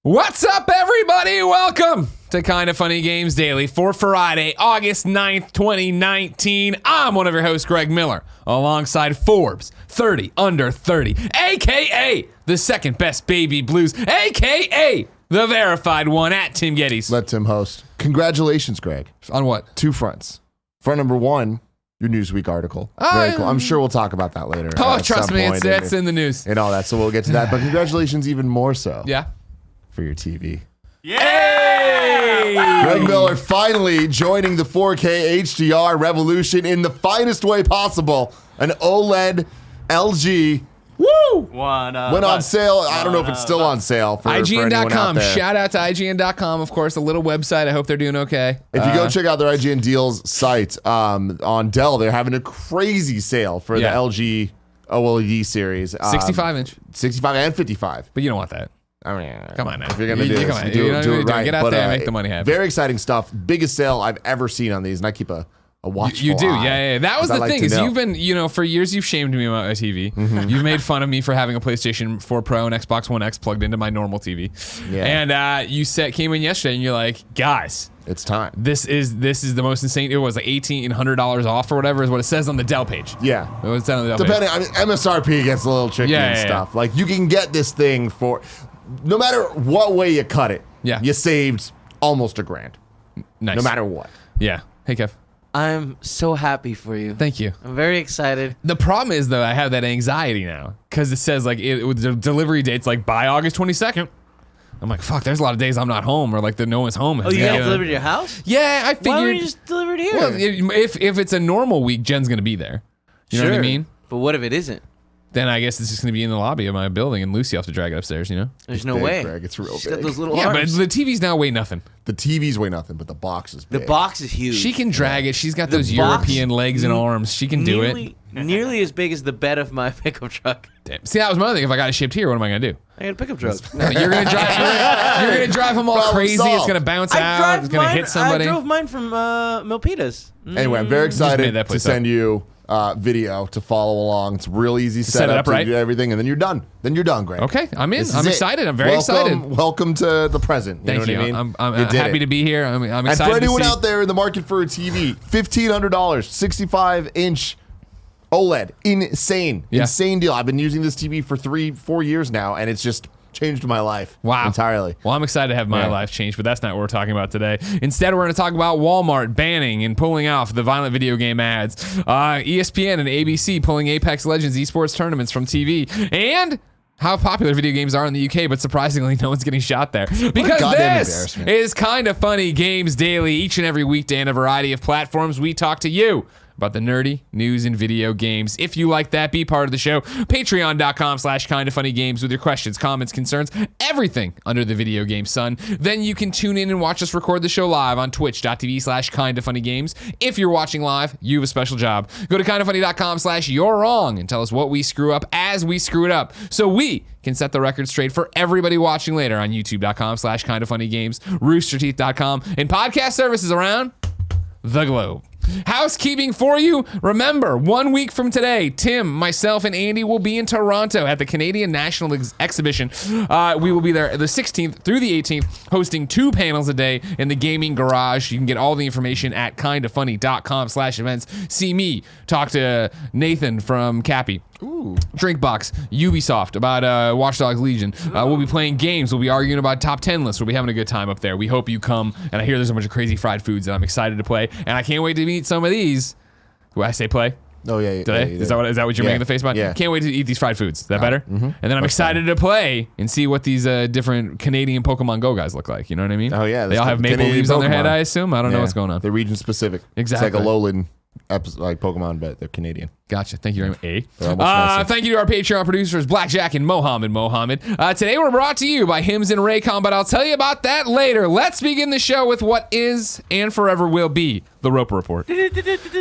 What's up, everybody? Welcome to Kinda Funny Games Daily for Friday, August 9th, 2019. I'm one of your hosts, Greg Miller, alongside Forbes 30 Under 30, a.k.a. the second best baby blues, a.k.a. the verified one at Tim Geddes. Let Tim host. Congratulations, Greg. On what? 2 fronts. Front number 1, your Newsweek article. Very cool. I'm sure we'll talk about that later. Oh, trust me, it's in the news. And all that, so we'll get to that. But congratulations even more so. Yeah. For your TV. Yay! Greg Miller finally joining the 4K HDR revolution in the finest way possible. An OLED LG. Woo! Went on sale. I don't know if it's still on sale for anyone out IGN.com. there. Shout out to IGN.com, of course, a little website. I hope they're doing okay. If you go check out their IGN deals site on Dell, they're having a crazy sale for the LG OLED series. 65-inch. 65 and 55. But you don't want that. I mean, Come on now. If you're going to do this, do it right. Get out there and make the money happen. Very exciting stuff. Biggest sale I've ever seen on these, and I keep a watchful You do, eye, yeah. That was the thing, is you've been, for years you've shamed me about my TV. Mm-hmm. You've made fun of me for having a PlayStation 4 Pro and Xbox One X plugged into my normal TV. Yeah. And you came in yesterday and you're like, guys, it's time. This is the most insane. It was like $1,800 off or whatever is what it says on the Dell page. Yeah. It was on the Dell Depending, page. I mean, MSRP gets a little tricky and stuff. Like, you can get this thing for, no matter what way you cut it, you saved almost $1,000. Nice. No matter what. Yeah. Hey, Kev. I'm so happy for you. Thank you. I'm very excited. The problem is, though, I have that anxiety now because it says like the delivery date's like by August 22nd. I'm like, fuck, there's a lot of days I'm not home or like no one's home. Oh, you got it delivered to your house? Yeah, I figured. Why don't you just deliver it here? Well, if it's a normal week, Jen's going to be there. You know what I mean? But what if it isn't? Then I guess it's just going to be in the lobby of my building and Lucy will have to drag it upstairs, There's It's no big, way. Greg. It's real She's big. got those little Yeah, arms. but the TVs now weigh nothing. The TVs weigh nothing, but the box is big. The box is huge. She can drag it. She's got The those box- European legs and arms. She can do it. Nearly as big as the bed of my pickup truck. Damn. See, that was my other thing. If I got it shipped here, what am I going to do? I got a pickup truck. You're going to drive. You're going to drive them all Problem crazy. solved. It's going to bounce out. It's going to hit somebody. I drove mine from Milpitas. Anyway, I'm very excited that to place send you video to follow along. It's real easy set it up, to right? do everything, and then you're done. Then you're done, Greg. Okay, I'm in. This is I'm it. excited. I'm very excited. Welcome to the present. You Thank know you. what I mean? I'm You did happy it. to be here. I'm And excited for anyone to see. out there in the market for a TV, $1,500, 65-inch OLED, insane deal. I've been using this TV for 3-4 years now, and it's just changed my life. Wow. Entirely. Well, I'm excited to have my life changed, but that's not what we're talking about today. Instead, we're going to talk about Wal-Mart banning and pulling off the violent video game ads, ESPN and ABC pulling Apex Legends esports tournaments from TV, and how popular video games are in the UK, but surprisingly, no one's getting shot there. Because this is Kinda Funny Games Daily. Each and every weekday on a variety of platforms, we talk to you about the nerdy news in video games. If you like that, be part of the show. Patreon.com/kindafunnygames with your questions, comments, concerns, everything under the video game sun. Then you can tune in and watch us record the show live on twitch.tv/kindafunnygames. If you're watching live, you have a special job. Go to kindafunny.com/you're wrong and tell us what we screw up as we screw it up, so we can set the record straight for everybody watching later on youtube.com/kindafunnygames, roosterteeth.com, and podcast services around the globe. Housekeeping for you. Remember, 1 week from today, Tim, myself, and Andy will be in Toronto at the Canadian National Exhibition. We will be there the 16th through the 18th, hosting 2 panels a day in the gaming garage. You can get all the information at kindafunny.com/events. See me talk to Nathan from Cappy. Drinkbox, Ubisoft, about Watch Dogs Legion. We'll be playing games. We'll be arguing about top 10 lists. We'll be having a good time up there. We hope you come. And I hear there's a bunch of crazy fried foods that I'm excited to play. And I can't wait to meet some of these. Do I say play? Oh, yeah. Today? Is that what you're making the face about? Yeah. Can't wait to eat these fried foods. Is that better? Mm-hmm. And then I'm excited to play and see what these different Canadian Pokemon Go guys look like. You know what I mean? Oh, yeah. They all have maple Canadian leaves on their Pokemon. head, I assume. I don't know what's going on. They're region specific. Exactly. It's like a lowland episode, like Pokemon, but they're Canadian. Gotcha. Thank you very much. They're almost massive. Thank you to our Patreon producers, Blackjack and Mohammed. Today we're brought to you by Hims and Raycon, but I'll tell you about that later. Let's begin the show with what is and forever will be the Roper Report.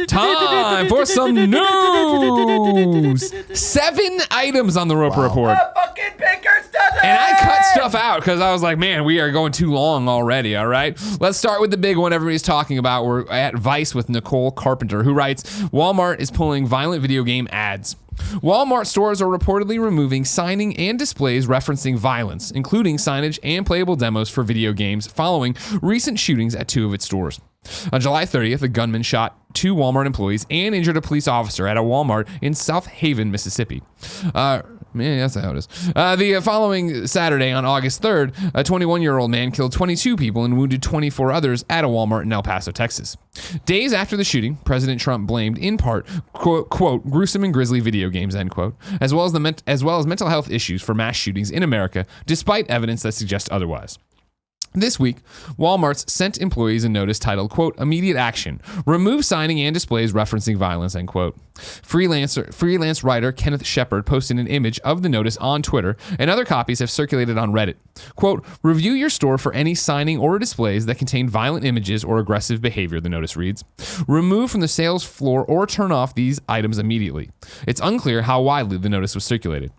Time for some news. 7 items on the Roper Report. Fucking Pinkers doesn't And I cut stuff out because I was like, man, we are going too long already, all right? Let's start with the big one everybody's talking about. We're at Vice with Nicole Carpenter, who writes, Walmart is pulling violent video game ads. Walmart stores are reportedly removing signing and displays referencing violence, including signage and playable demos for video games following recent shootings at 2 of its stores. On July 30th, a gunman shot 2 Walmart employees and injured a police officer at a Walmart in South Haven, Mississippi. Man, that's how it is. The following Saturday, on August 3rd, a 21-year-old man killed 22 people and wounded 24 others at a Walmart in El Paso, Texas. Days after the shooting, President Trump blamed, in part, quote, gruesome and grisly video games, end quote, as well as mental health issues for mass shootings in America, despite evidence that suggests otherwise. This week, Walmart's sent employees a notice titled, quote, immediate action, remove signing and displays referencing violence, end quote. Freelance writer Kenneth Shepard posted an image of the notice on Twitter, and other copies have circulated on Reddit. Quote, review your store for any signing or displays that contain violent images or aggressive behavior, the notice reads. Remove from the sales floor or turn off these items immediately. It's unclear how widely the notice was circulated.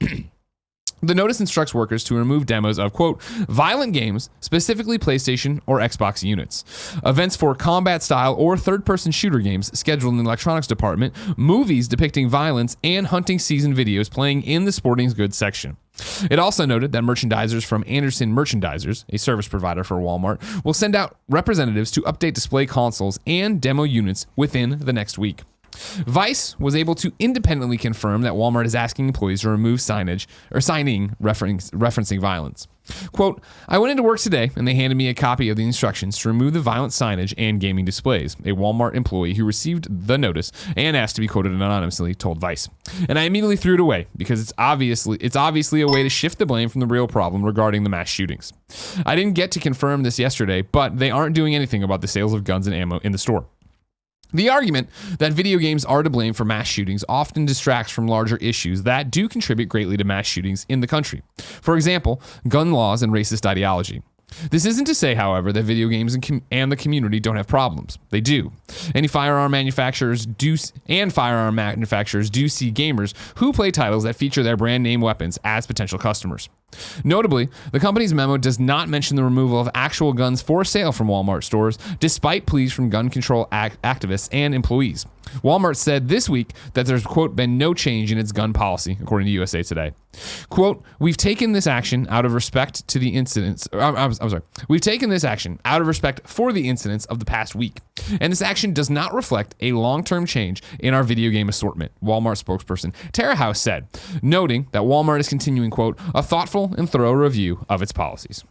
The notice instructs workers to remove demos of, quote, violent games, specifically PlayStation or Xbox units, events for combat-style or third-person shooter games scheduled in the electronics department, movies depicting violence, and hunting season videos playing in the sporting goods section. It also noted that merchandisers from Anderson Merchandisers, a service provider for Walmart, will send out representatives to update display consoles and demo units within the next week. Vice was able to independently confirm that Walmart is asking employees to remove signage or signing referencing violence. Quote, I went into work today and they handed me a copy of the instructions to remove the violent signage and gaming displays. A Walmart employee who received the notice and asked to be quoted anonymously told Vice. And I immediately threw it away because it's obviously a way to shift the blame from the real problem regarding the mass shootings. I didn't get to confirm this yesterday, but they aren't doing anything about the sales of guns and ammo in the store. The argument that video games are to blame for mass shootings often distracts from larger issues that do contribute greatly to mass shootings in the country. For example, gun laws and racist ideology. This isn't to say, however, that video games and the community don't have problems. They do. Firearm manufacturers do see gamers who play titles that feature their brand name weapons as potential customers. Notably, the company's memo does not mention the removal of actual guns for sale from Walmart stores, despite pleas from gun control activists and employees. Walmart said this week that there's, quote, been no change in its gun policy, according to USA Today. Quote, we've taken this action out of respect to the incidents. We've taken this action out of respect for the incidents of the past week. And this action does not reflect a long-term change in our video game assortment, Walmart spokesperson Tara House said, noting that Walmart is continuing, quote, a thoughtful and thorough review of its policies.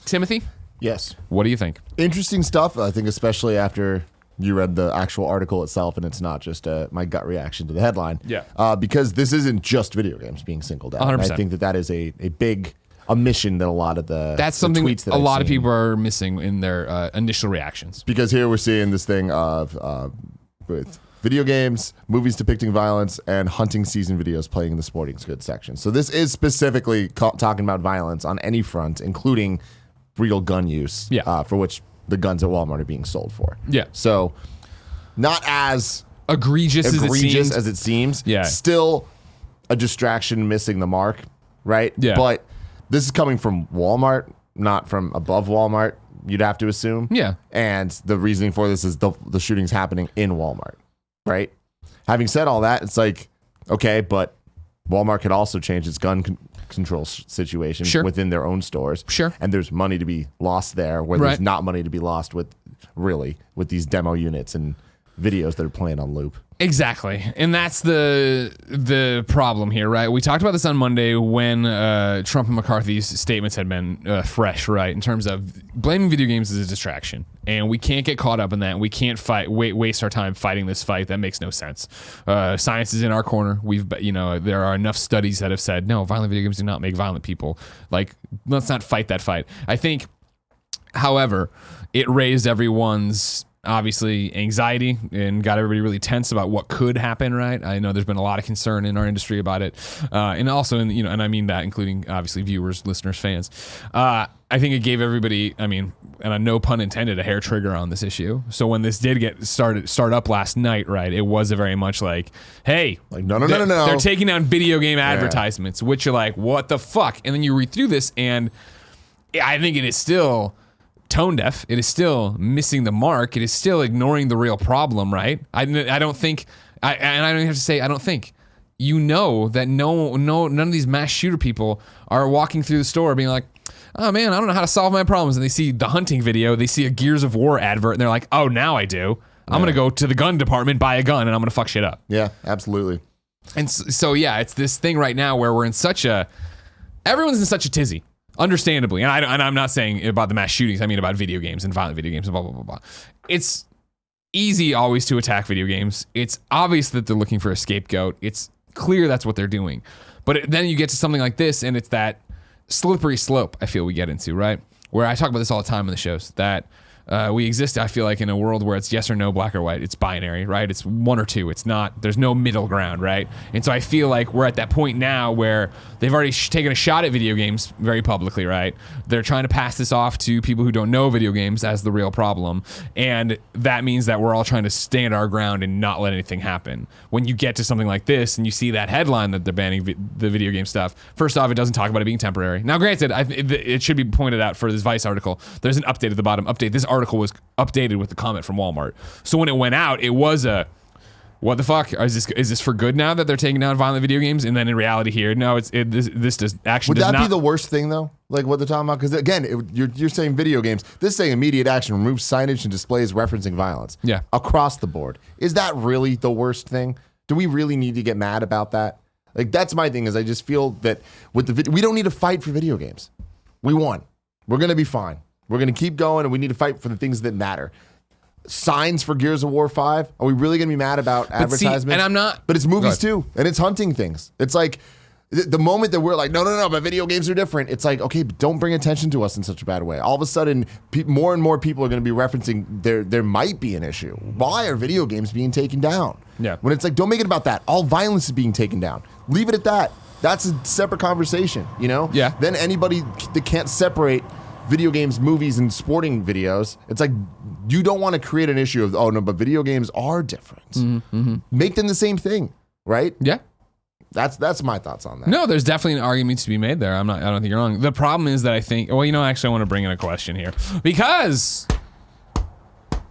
Timothy? Yes. What do you think? Interesting stuff, I think, especially after you read the actual article itself, and it's not just my gut reaction to the headline. Yeah. Because this isn't just video games being singled out. 100%. I think that is a big omission that a lot of that's something tweets that a I've lot of seen. people are missing in their initial reactions. Because here we're seeing this thing of with video games, movies depicting violence, and hunting season videos playing in the sporting goods section. So this is specifically talking about violence on any front, including real gun use, for which the guns at Walmart are being sold for. Yeah. So not as egregious as it seems. Yeah. Still a distraction, missing the mark, right? Yeah. But this is coming from Walmart, not from above Walmart, you'd have to assume. Yeah. And the reasoning for this is the shooting's happening in Walmart, right? Having said all that, it's like, okay, but Walmart could also change its gun control situation within their own stores. Sure. And there's money to be lost there where there's not money to be lost with these demo units and videos that are playing on loop. Exactly. And that's the problem here, right? We talked about this on Monday when Trump and McCarthy's statements had been fresh, right? In terms of blaming video games as a distraction. And we can't get caught up in that. We can't waste our time fighting this fight. That makes no sense. Science is in our corner. There are enough studies that have said, no, violent video games do not make violent people. Like, let's not fight that fight. I think, however, it raised everyone's obviously anxiety and got everybody really tense about what could happen, right? I know there's been a lot of concern in our industry about it. And also, and I mean that including obviously viewers, listeners, fans. I think it gave everybody, I mean, and no pun intended, a hair trigger on this issue. So when this did start up last night, right, it was a very much like, hey, Like, no. they're taking down video game advertisements, which you're like, what the fuck? And then you read through this, and I think it is still tone deaf. It is still missing the mark. It is still ignoring the real problem, right? I don't think, and I don't even have to say, I don't think. You know that none of these mass shooter people are walking through the store being like, oh man, I don't know how to solve my problems. And they see the hunting video, they see a Gears of War advert, and they're like, oh, now I do. I'm going to go to the gun department, buy a gun, and I'm going to fuck shit up. Yeah, absolutely. And so, yeah, it's this thing right now where we're in everyone's in such a tizzy, understandably. And I'm not saying about the mass shootings, I mean about video games and violent video games and blah, blah, blah, blah. It's easy always to attack video games. It's obvious that they're looking for a scapegoat. It's clear that's what they're doing. But then you get to something like this, and it's that slippery slope I feel we get into, right? Where I talk about this all the time in the shows, that we exist, I feel like, in a world where it's yes or no, black or white. It's binary, right? It's one or two. It's not, there's no middle ground, right? And so I feel like we're at that point now where they've already taken a shot at video games very publicly, right? They're trying to pass this off to people who don't know video games as the real problem. And that means that we're all trying to stand our ground and not let anything happen. When you get to something like this and you see that headline that they're banning the video game stuff, first off, it doesn't talk about it being temporary. Now, granted, it should be pointed out for this Vice article, there's an update at the bottom. This article was updated with the comment from Walmart. So when it went out, it was what the fuck? Is this for good now that they're taking down violent video games? And then in reality here, no, this does actually. Would that not be the worst thing though? Like what they're talking about? Because again, you're saying video games. This is saying immediate action, remove signage and displays referencing violence. Yeah, across the board. Is that really the worst thing? Do we really need to get mad about that? Like that's my thing. Is I just feel that with we don't need to fight for video games. We won. We're gonna be fine. We're going to keep going, and we need to fight for the things that matter. Signs for Gears of War 5? Are we really going to be mad about advertisements? See, and I'm not. But it's movies too, and it's hunting things. It's like the moment that we're like, no, but video games are different. It's like, okay, but don't bring attention to us in such a bad way. All of a sudden, more and more people are going to be referencing there might be an issue. Why are video games being taken down? Yeah. When it's like, don't make it about that. All violence is being taken down. Leave it at that. That's a separate conversation, you know? Yeah. Then anybody that can't separate video games, movies, and sporting videos, it's like you don't want to create an issue of, oh no, but video games are different. Mm-hmm. Make them the same thing, right? Yeah. That's my thoughts on that. No, there's definitely an argument to be made there. I don't think you're wrong. The problem is that I think, well, actually I want to bring in a question here because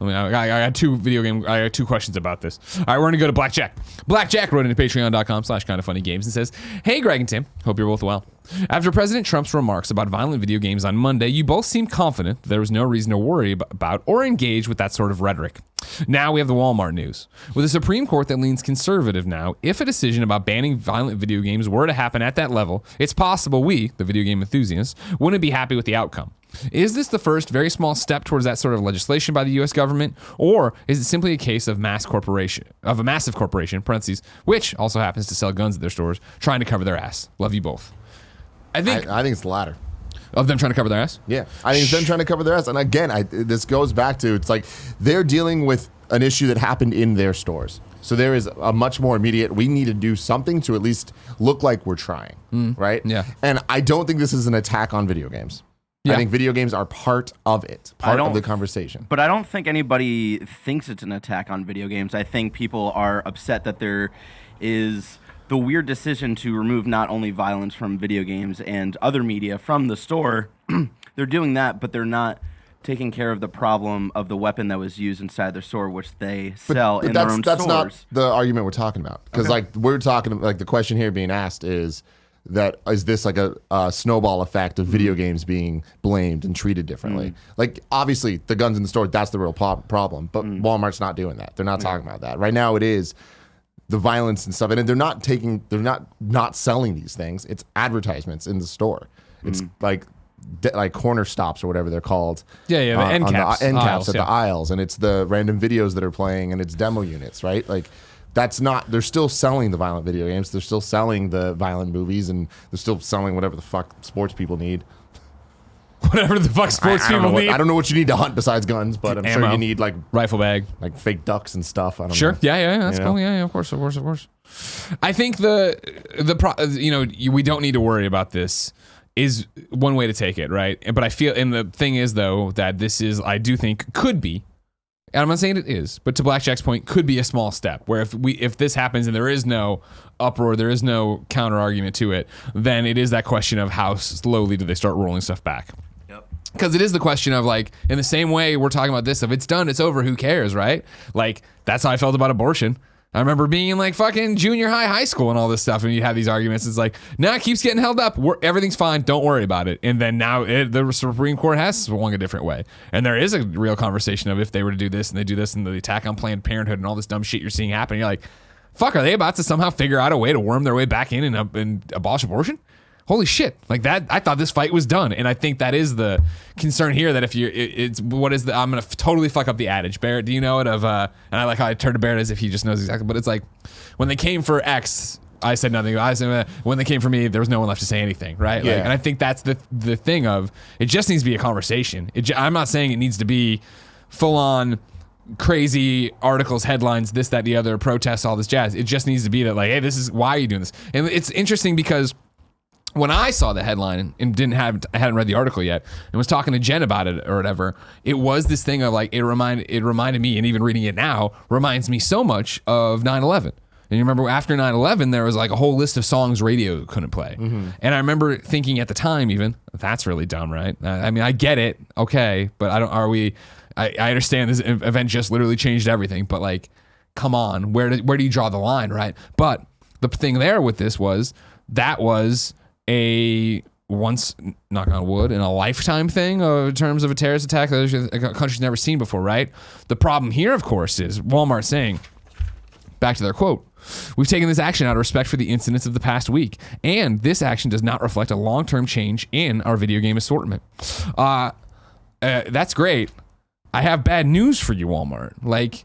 I got two questions about this. All right, we're going to go to Blackjack. Blackjack wrote into patreon.com/kindoffunnygames and says, hey, Greg and Tim, hope you're both well. After President Trump's remarks about violent video games on Monday, you both seemed confident that there was no reason to worry about or engage with that sort of rhetoric. Now we have the Wal-Mart news. With a Supreme Court that leans conservative now, if a decision about banning violent video games were to happen at that level, it's possible we, the video game enthusiasts, wouldn't be happy with the outcome. Is this the first very small step towards that sort of legislation by the U.S. government, or is it simply a case of a massive corporation, parentheses, which also happens to sell guns at their stores, trying to cover their ass? Love you both. I think it's the latter. Of them trying to cover their ass? Yeah, I think it's them trying to cover their ass. And again, this goes back to, it's like they're dealing with an issue that happened in their stores. So there is a much more immediate, we need to do something to at least look like we're trying, right? Yeah. And I don't think this is an attack on video games. Yeah. I think video games are part of it, part of the conversation. But I don't think anybody thinks it's an attack on video games. I think people are upset that there is the weird decision to remove not only violence from video games and other media from the store. They're doing that, but they're not taking care of the problem of the weapon that was used inside their store, which they sell in their own stores. That's not the argument we're talking about. Because we're talking, like the question here being asked is this like a snowball effect of video games being blamed and treated differently? Like obviously the guns in the store, that's the real problem. But Walmart's not doing that. They're not talking about that. Right now it is the violence and stuff. And they're not selling these things. It's advertisements in the store. It's like corner stops or whatever they're called. Yeah, the end caps. The end caps at the aisles. And it's the random videos that are playing and it's demo units, right? Like that's not, they're still selling the violent video games. They're still selling the violent movies and they're still selling whatever the fuck sports people need. Whatever the fuck sports people need. I don't know what you need to hunt besides guns, but I'm sure you need like rifle bag, like fake ducks and stuff. I don't know. Sure. Yeah. That's cool. Yeah, of course. I think we don't need to worry about this is one way to take it, right? But I feel, and the thing is though, that this is, I do think could be, and I'm not saying it is, but to Blackjack's point, could be a small step where if this happens and there is no uproar, there is no counter argument to it, then it is that question of how slowly do they start rolling stuff back. Because it is the question of like, in the same way we're talking about this, if it's done, it's over, who cares, right? Like, that's how I felt about abortion. I remember being in like fucking junior high school and all this stuff, and you have these arguments. It's like, now it keeps getting held up. Everything's fine. Don't worry about it. And then now the Supreme Court has swung a different way. And there is a real conversation of if they were to do this and they do this and the attack on Planned Parenthood and all this dumb shit you're seeing happen. You're like, fuck, are they about to somehow figure out a way to worm their way back in and abolish abortion? Holy shit. Like that, I thought this fight was done. And I think that is the concern here, that if you, I'm going to totally fuck up the adage. Barrett, do you know it and I like how I turned to Barrett as if he just knows exactly, but it's like, when they came for X, I said nothing. I said, when they came for me, there was no one left to say anything, right? Yeah. Like, and I think that's the thing of, it just needs to be a conversation. I'm not saying it needs to be full on crazy articles, headlines, this, that, the other, protests, all this jazz. It just needs to be that like, hey, this is, why are you doing this? And it's interesting because when I saw the headline and I hadn't read the article yet and was talking to Jen about it or whatever, it was this thing of like, it reminded me, and even reading it now reminds me so much of 9/11. And you remember after 9/11, there was like a whole list of songs radio couldn't play. Mm-hmm. And I remember thinking at the time, even, that's really dumb, right? I mean, I get it. Okay. But I understand this event just literally changed everything, but like, come on, where do you draw the line? Right. But the thing there with this was a once, knock on wood, in a lifetime thing in terms of a terrorist attack that a country's never seen before, right? The problem here, of course, is Wal-Mart saying, back to their quote, "We've taken this action out of respect for the incidents of the past week, and this action does not reflect a long-term change in our video game assortment." That's great. I have bad news for you, Walmart. Like,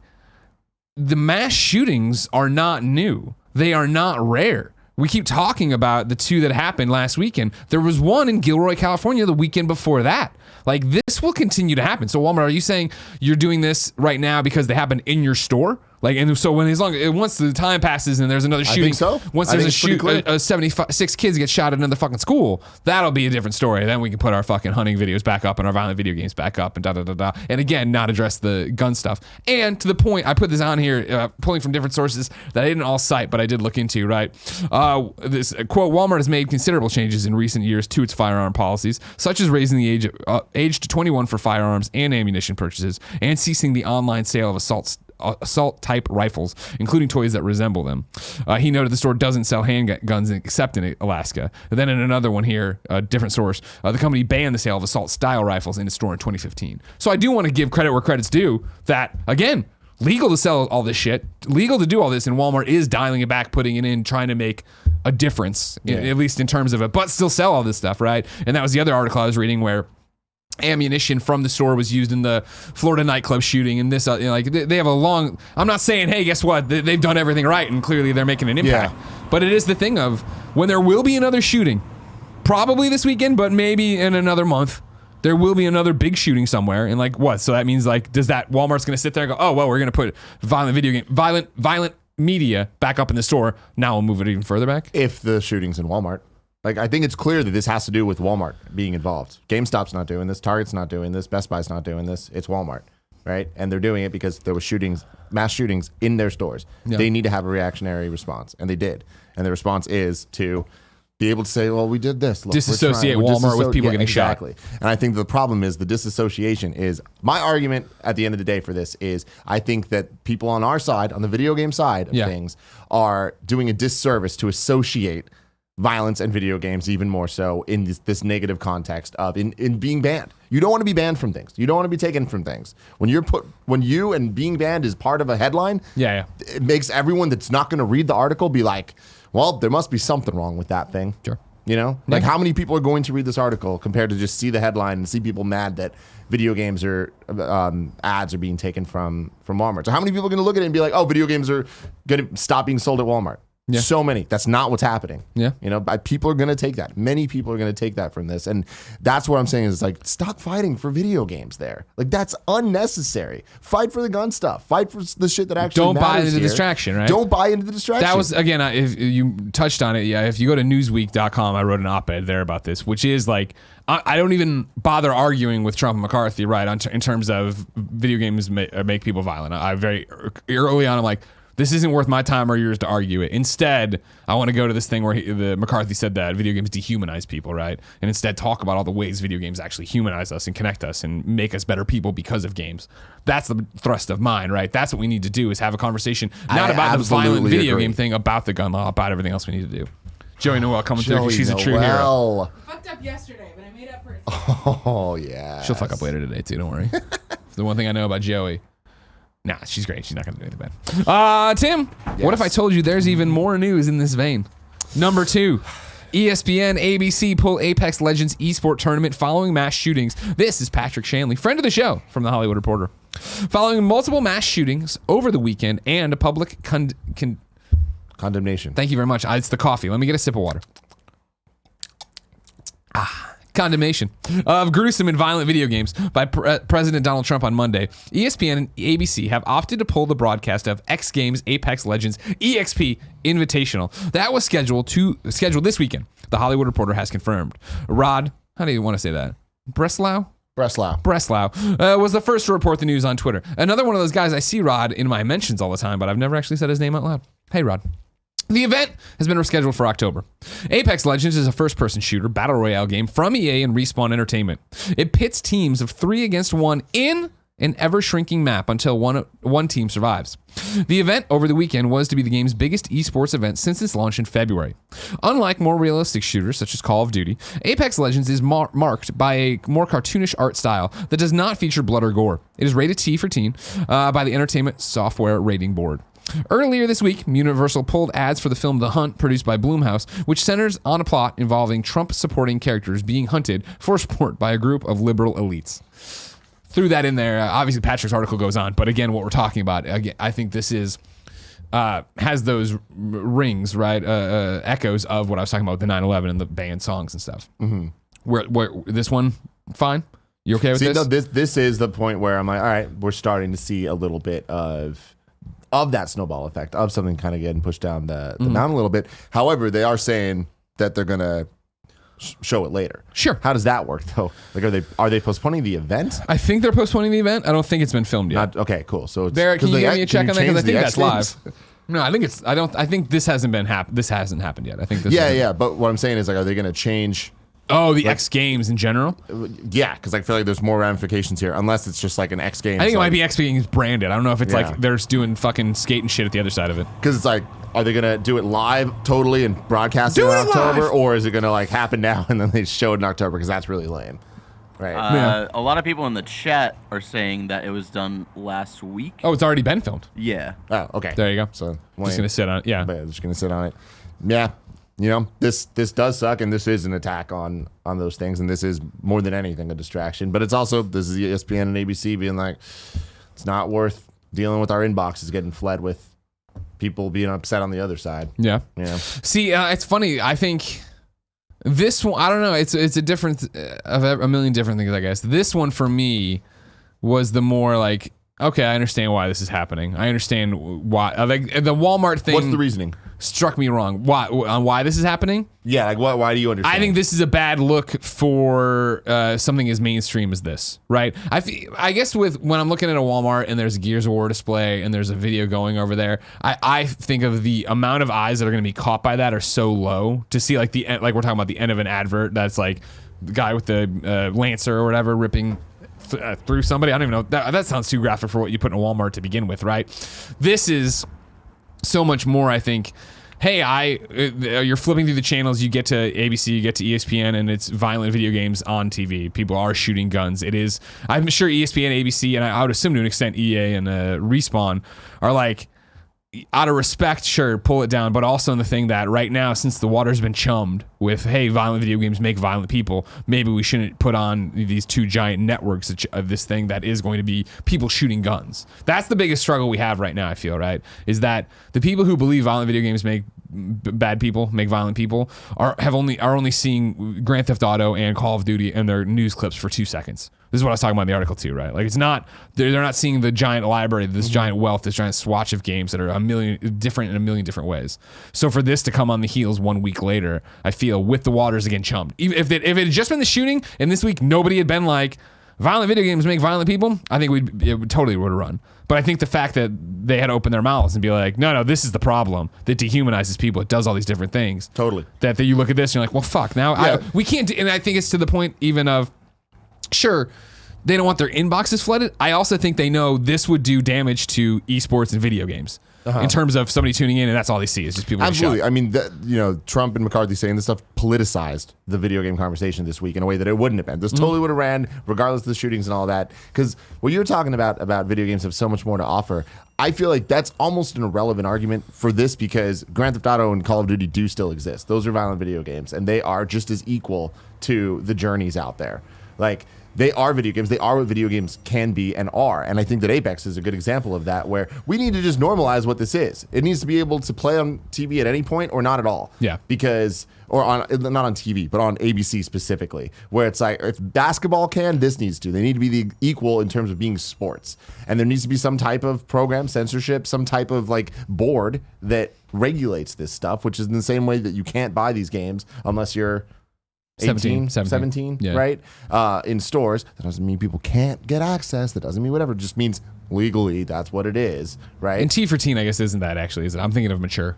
the mass shootings are not new. They are not rare. We keep talking about the two that happened last weekend. There was one in Gilroy, California the weekend before that. Like, this will continue to happen. So Walmart, are you saying you're doing this right now because they happen in your store? Like, and so once the time passes and there's another shooting, I think so. Once there's a 76 kids get shot at another fucking school, that'll be a different story. Then we can put our fucking hunting videos back up and our violent video games back up and da. And again, not address the gun stuff. And to the point, I put this on here, pulling from different sources that I didn't all cite, but I did look into, right? This quote, "Walmart has made considerable changes in recent years to its firearm policies, such as raising the age to 21 for firearms and ammunition purchases, and ceasing the online sale of assault type rifles, including toys that resemble them." He noted the store doesn't sell handguns except in Alaska. And then in another one here, a different source, the company banned the sale of assault style rifles in its store in 2015. So I do want to give credit where credit's due, that again, legal to sell all this shit, legal to do all this, and Walmart is dialing it back, putting it in, trying to make a difference, at least in terms of it, but still sell all this stuff, right? And that was the other article I was reading where ammunition from the store was used in the Florida nightclub shooting, and this, like, they have a long, I'm not saying, hey, guess what, they've done everything right and clearly they're making an impact, but it is the thing of, when there will be another shooting, probably this weekend, but maybe in another month, there will be another big shooting somewhere, and like, what? So that means, like, does that Walmart's going to sit there and go, oh, well, we're going to put violent media back up in the store, now we'll move it even further back? If the shooting's in Walmart. Like, I think it's clear that this has to do with Walmart being involved. GameStop's not doing this. Target's not doing this. Best Buy's not doing this. It's Walmart, right? And they're doing it because there were mass shootings in their stores. Yeah. They need to have a reactionary response, and they did. And the response is to be able to say, well, we did this. Look, disassociate Walmart with people getting shot. Exactly. And I think the problem is the disassociation is, my argument at the end of the day for this is, I think that people on our side, on the video game side of things, are doing a disservice to associate violence and video games even more so in this negative context of in being banned. You don't want to be banned from things. You don't want to be taken from things. When you and being banned is part of a headline, it makes everyone that's not going to read the article be like, well, there must be something wrong with that thing. Sure. You know, like, how many people are going to read this article compared to just see the headline and see people mad that video games are ads are being taken from Walmart? So how many people are going to look at it and be like, oh, video games are going to stop being sold at Walmart? Yeah. So many. That's not what's happening. Yeah. People are going to take that. Many people are going to take that from this. And that's what I'm saying is like, stop fighting for video games there. Like, that's unnecessary. Fight for the gun stuff. Fight for the shit that actually Don't buy matters into the here. distraction, right? Don't buy into the distraction. That was, again, if you touched on it, yeah, if you go to newsweek.com, I wrote an op-ed there about this, which is like, I don't even bother arguing with Trump and McCarthy, right, in terms of video games make people violent. I very early on, I'm like, this isn't worth my time or yours to argue it. Instead, I want to go to this thing where the McCarthy said that video games dehumanize people, right? And instead talk about all the ways video games actually humanize us and connect us and make us better people because of games. That's the thrust of mine, right? That's what we need to do, is have a conversation, not about the violent video game thing, about the gun law, about everything else we need to do. Joey Noel coming through. She's a true hero. I fucked up yesterday, but I made up for it. Oh, yeah. She'll fuck up later today, too. Don't worry. The one thing I know about Joey. Nah, she's great. She's not going to do anything bad. Tim, what if I told you there's even more news in this vein? Number 2, ESPN, ABC pull Apex Legends eSport tournament following mass shootings. This is Patrick Shanley, friend of the show from The Hollywood Reporter. Following multiple mass shootings over the weekend and a public condemnation. Thank you very much. It's the coffee. Let me get a sip of water. Condemnation of gruesome and violent video games by President Donald Trump on Monday. ESPN and ABC have opted to pull the broadcast of X Games Apex Legends EXP Invitational. That was scheduled this weekend. The Hollywood Reporter has confirmed. Rod, how do you want to say that? Breslau was the first to report the news on Twitter. Another one of those guys I see Rod in my mentions all the time, but I've never actually said his name out loud. Hey, Rod. The event has been rescheduled for October. Apex Legends is a first-person shooter battle royale game from EA and Respawn Entertainment. It pits teams of 3 against 1 in an ever-shrinking map until one team survives. The event over the weekend was to be the game's biggest esports event since its launch in February. Unlike more realistic shooters such as Call of Duty, Apex Legends is marked by a more cartoonish art style that does not feature blood or gore. It is rated T for teen by the Entertainment Software Rating Board. Earlier this week, Universal pulled ads for the film The Hunt, produced by Blumhouse, which centers on a plot involving Trump-supporting characters being hunted for sport by a group of liberal elites. Threw that in there. Obviously, Patrick's article goes on, but again, what we're talking about, again, I think this is has those rings, right? Echoes of what I was talking about with the 9/11 and the banned songs and stuff. Mm-hmm. Where this one, fine? You okay with this? No, this is the point where I'm like, all right, we're starting to see a little bit of that snowball effect, of something kind of getting pushed down the mountain a little bit. However, they are saying that they're going to show it later. Sure. How does that work, though? Like, are they postponing the event? I think they're postponing the event. I don't think it's been filmed yet. Okay, cool. So it's, Barrett, can you give me a check on that? Because I think that's Games? live. No, I think it's. I think this hasn't happened yet. I think this. Yeah. But what I'm saying is, like, are they going to change? Oh, the X Games in general? Yeah, because I feel like there's more ramifications here, unless it's just like an X Games. I think it might be X Games branded. I don't know if it's Yeah. like they're doing fucking skate and shit at the other side of it. Because it's like, are they going to do it live totally and broadcast it in October? Live! Or is it going to like happen now and then they show it in October? Because that's really lame. Right. A lot of people in the chat are saying that it was done last week. Oh, it's already been filmed. Yeah. Oh, okay. There you go. So Just gonna sit on it. Yeah. But just going to sit on it. Yeah. You know, this does suck, and this is an attack on those things, and this is more than anything a distraction. But it's also, this is ESPN and ABC being like, it's not worth dealing with our inboxes getting fled with people being upset on the other side. Yeah. Yeah. See, it's funny. I think this one, I don't know. It's a different of a million different things, I guess. This one for me was the more like, okay, I understand why this is happening. I understand why. Like the Wal-Mart thing. What's the reasoning? Struck me wrong. Why this is happening? Yeah, like why do you understand? I think this is a bad look for something as mainstream as this, right? I guess when I'm looking at a Walmart and there's a Gears of War display and there's a video going over there, I think of the amount of eyes that are going to be caught by that are so low to see like we're talking about the end of an advert that's like the guy with the Lancer or whatever ripping through somebody. I don't even know. That sounds too graphic for what you put in a Walmart to begin with, right? This is so much more, I think. Hey, you're flipping through the channels, you get to ABC, you get to ESPN, and it's violent video games on TV. People are shooting guns. It is, I'm sure ESPN, ABC, and I would assume to an extent EA and Respawn are like, out of respect, sure, pull it down, but also in the thing that right now, since the water's been chummed with, hey, violent video games make violent people, maybe we shouldn't put on these two giant networks of this thing that is going to be people shooting guns. That's the biggest struggle we have right now, I feel, right? Is that the people who believe violent video games make bad people, make violent people, are only seeing Grand Theft Auto and Call of Duty and their news clips for 2 seconds. This is what I was talking about in the article too, right? Like, it's not, they're not seeing the giant library, this giant wealth, this giant swatch of games that are a million different ways. So for this to come on the heels 1 week later, I feel with the waters again chummed. Even if it had just been the shooting and this week nobody had been like, violent video games make violent people, I think it would totally would have run. But I think the fact that they had to open their mouths and be like, no, this is the problem. That dehumanizes people. It does all these different things. Totally. That you look at this and you're like, well, fuck. Now we can't. And I think it's to the point even of, sure, they don't want their inboxes flooded. I also think they know this would do damage to esports and video games. In terms of somebody tuning in and that's all they see is just people. Absolutely. I mean, Trump and McCarthy saying this stuff politicized the video game conversation this week in a way that it wouldn't have been. This totally would have ran regardless of the shootings and all that. Because what you're talking about video games have so much more to offer. I feel like that's almost an irrelevant argument for this because Grand Theft Auto and Call of Duty do still exist. Those are violent video games and they are just as equal to the journeys out there. Like, they are video games. They are what video games can be and are. And I think that Apex is a good example of that, where we need to just normalize what this is. It needs to be able to play on TV at any point or not at all. Yeah. Because, or on, not on TV, but on ABC specifically, where it's like, if basketball can, this needs to. They need to be the equal in terms of being sports. And there needs to be some type of program censorship, some type of like board that regulates this stuff, which is in the same way that you can't buy these games unless you're 17, yeah. Right? In stores. That doesn't mean people can't get access. That doesn't mean whatever. It just means legally that's what it is, right? And T for teen, I guess, isn't that actually, is it? I'm thinking of mature.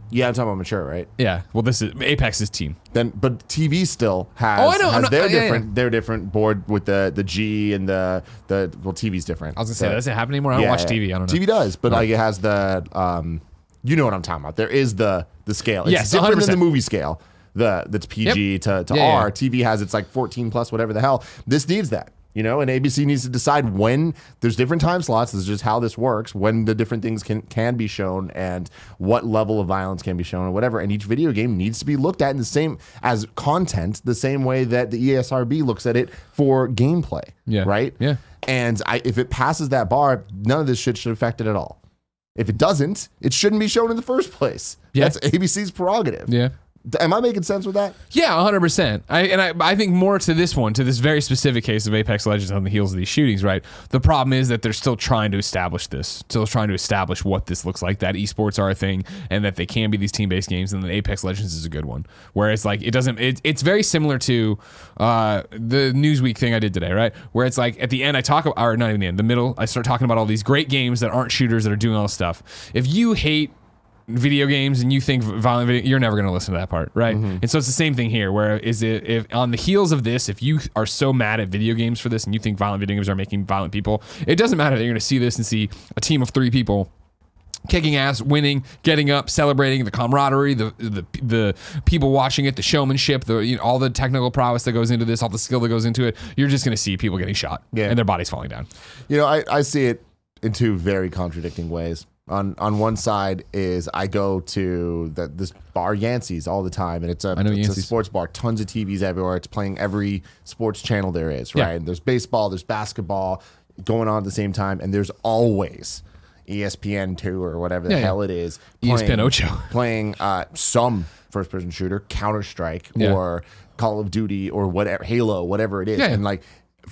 Yeah, I'm talking about mature, right? Yeah. Well, this is Apex is teen. But TV still has, their different board with the G and the TV's different. I was gonna say, does it happen anymore? I don't watch TV. I don't know. TV does, but like it has the you know what I'm talking about. There is the scale. It's yes, different 100%. than the movie scale. That's PG to R. TV has it's like 14 plus, whatever the hell. This needs that, and ABC needs to decide when there's different time slots. This is just how this works, when the different things can be shown and what level of violence can be shown or whatever. And each video game needs to be looked at in the same as content, the same way that the ESRB looks at it for gameplay. Yeah. Right. Yeah. And if it passes that bar, none of this shit should affect it at all. If it doesn't, it shouldn't be shown in the first place. Yeah. That's ABC's prerogative. Yeah. Am I making sense with that? Yeah, 100%. I think more to this very specific case of Apex Legends on the heels of these shootings, right? The problem is that they're still trying to establish what this looks like, that esports are a thing and that they can be these team-based games, and that Apex Legends is a good one. Whereas like it's very similar to the Newsweek thing I did today, right? Where it's like at the end I start talking about all these great games that aren't shooters that are doing all this stuff. If you hate video games and you think violent video, you're never going to listen to that part, right? And so it's the same thing here, where if on the heels of this, if you are so mad at video games for this and you think violent video games are making violent people, it doesn't matter that you're going to see this and see a team of 3 people kicking ass, winning, getting up, celebrating, the camaraderie, the people watching it, the showmanship, all the technical prowess that goes into this, all the skill that goes into it. You're just going to see people getting shot and their bodies falling down. I see it in 2 very contradicting ways. On one side is I go to this bar Yancey's all the time, and it's a sports bar, tons of TVs everywhere. It's playing every sports channel there is, right? And there's baseball, there's basketball going on at the same time, and there's always ESPN 2 or whatever the hell it is. ESPN Ocho. Playing some first-person shooter, Counter-Strike or Call of Duty or whatever, Halo, whatever it is. And like,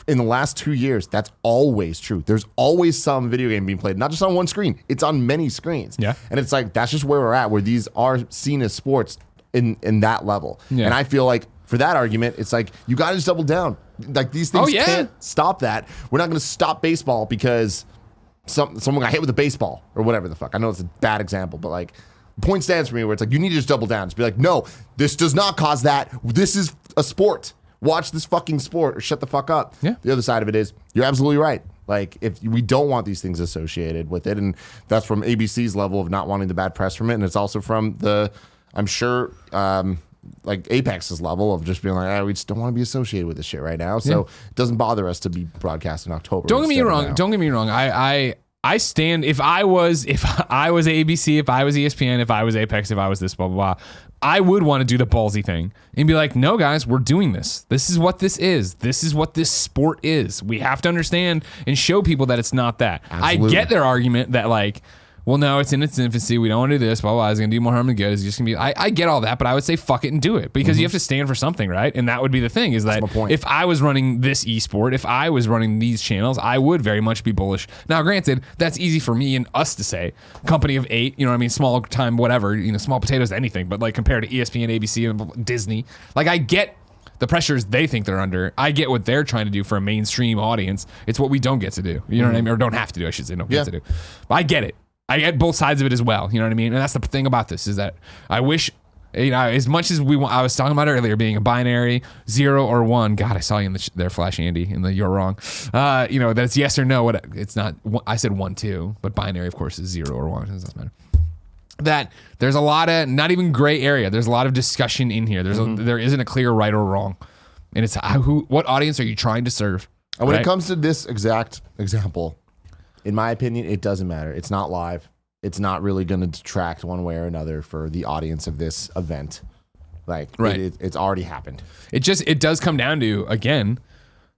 in the last 2 years, that's always true. There's always some video game being played, not just on one screen. It's on many screens. Yeah. And it's like, that's just where we're at, where these are seen as sports in that level. Yeah. And I feel like for that argument, it's like, you got to just double down. Like, these things can't stop that. We're not going to stop baseball because someone got hit with a baseball or whatever the fuck. I know it's a bad example, but like, the point stands for me where it's like, you need to just double down. Just be like, no, this does not cause that. This is a sport. Watch this fucking sport or shut the fuck up. Yeah. The other side of it is, you're absolutely right. Like, if we don't want these things associated with it, and that's from ABC's level of not wanting the bad press from it, and it's also from I'm sure, like Apex's level of just being like, we just don't want to be associated with this shit right now. So it doesn't bother us to be broadcast in October. Don't get me wrong. I stand, if I was ABC, if I was ESPN, if I was Apex, if I was this, blah, blah, blah, I would want to do the ballsy thing and be like, no, guys, we're doing this. This is what this is. This is what this sport is. We have to understand and show people that it's not that. Absolutely. I get their argument that like, well, no, it's in its infancy. We don't want to do this. Blah, blah, blah. It's going to do more harm than good. It's just going to be, I get all that, but I would say fuck it and do it because you have to stand for something, right? And that would be the thing is that my point. if I was running this esport, if I was running these channels, I would very much be bullish. Now, granted, that's easy for me and us to say. Company of 8, you know what I mean? Small time, whatever, small potatoes, anything. But like compared to ESPN, ABC, and Disney, like I get the pressures they think they're under. I get what they're trying to do for a mainstream audience. It's what we don't get to do. You know what I mean? Or don't have to do, I should say. Don't get to do. But I get it. I get both sides of it as well. You know what I mean? And that's the thing about this is that I wish, as much as I was talking about earlier, being a binary 0 or 1. God, I saw you in there, Flash Andy, in the you're wrong. That it's yes or no. It's not. I said 1, 2, but binary, of course, is 0 or 1. It doesn't matter. That there's a lot of not even gray area. There's a lot of discussion in here. There isn't a clear right or wrong, and it's what audience are you trying to serve? And when it comes to this exact example, in my opinion, it doesn't matter. It's not live. It's not really going to detract one way or another for the audience of this event. Like, it's already happened. It does come down to, again,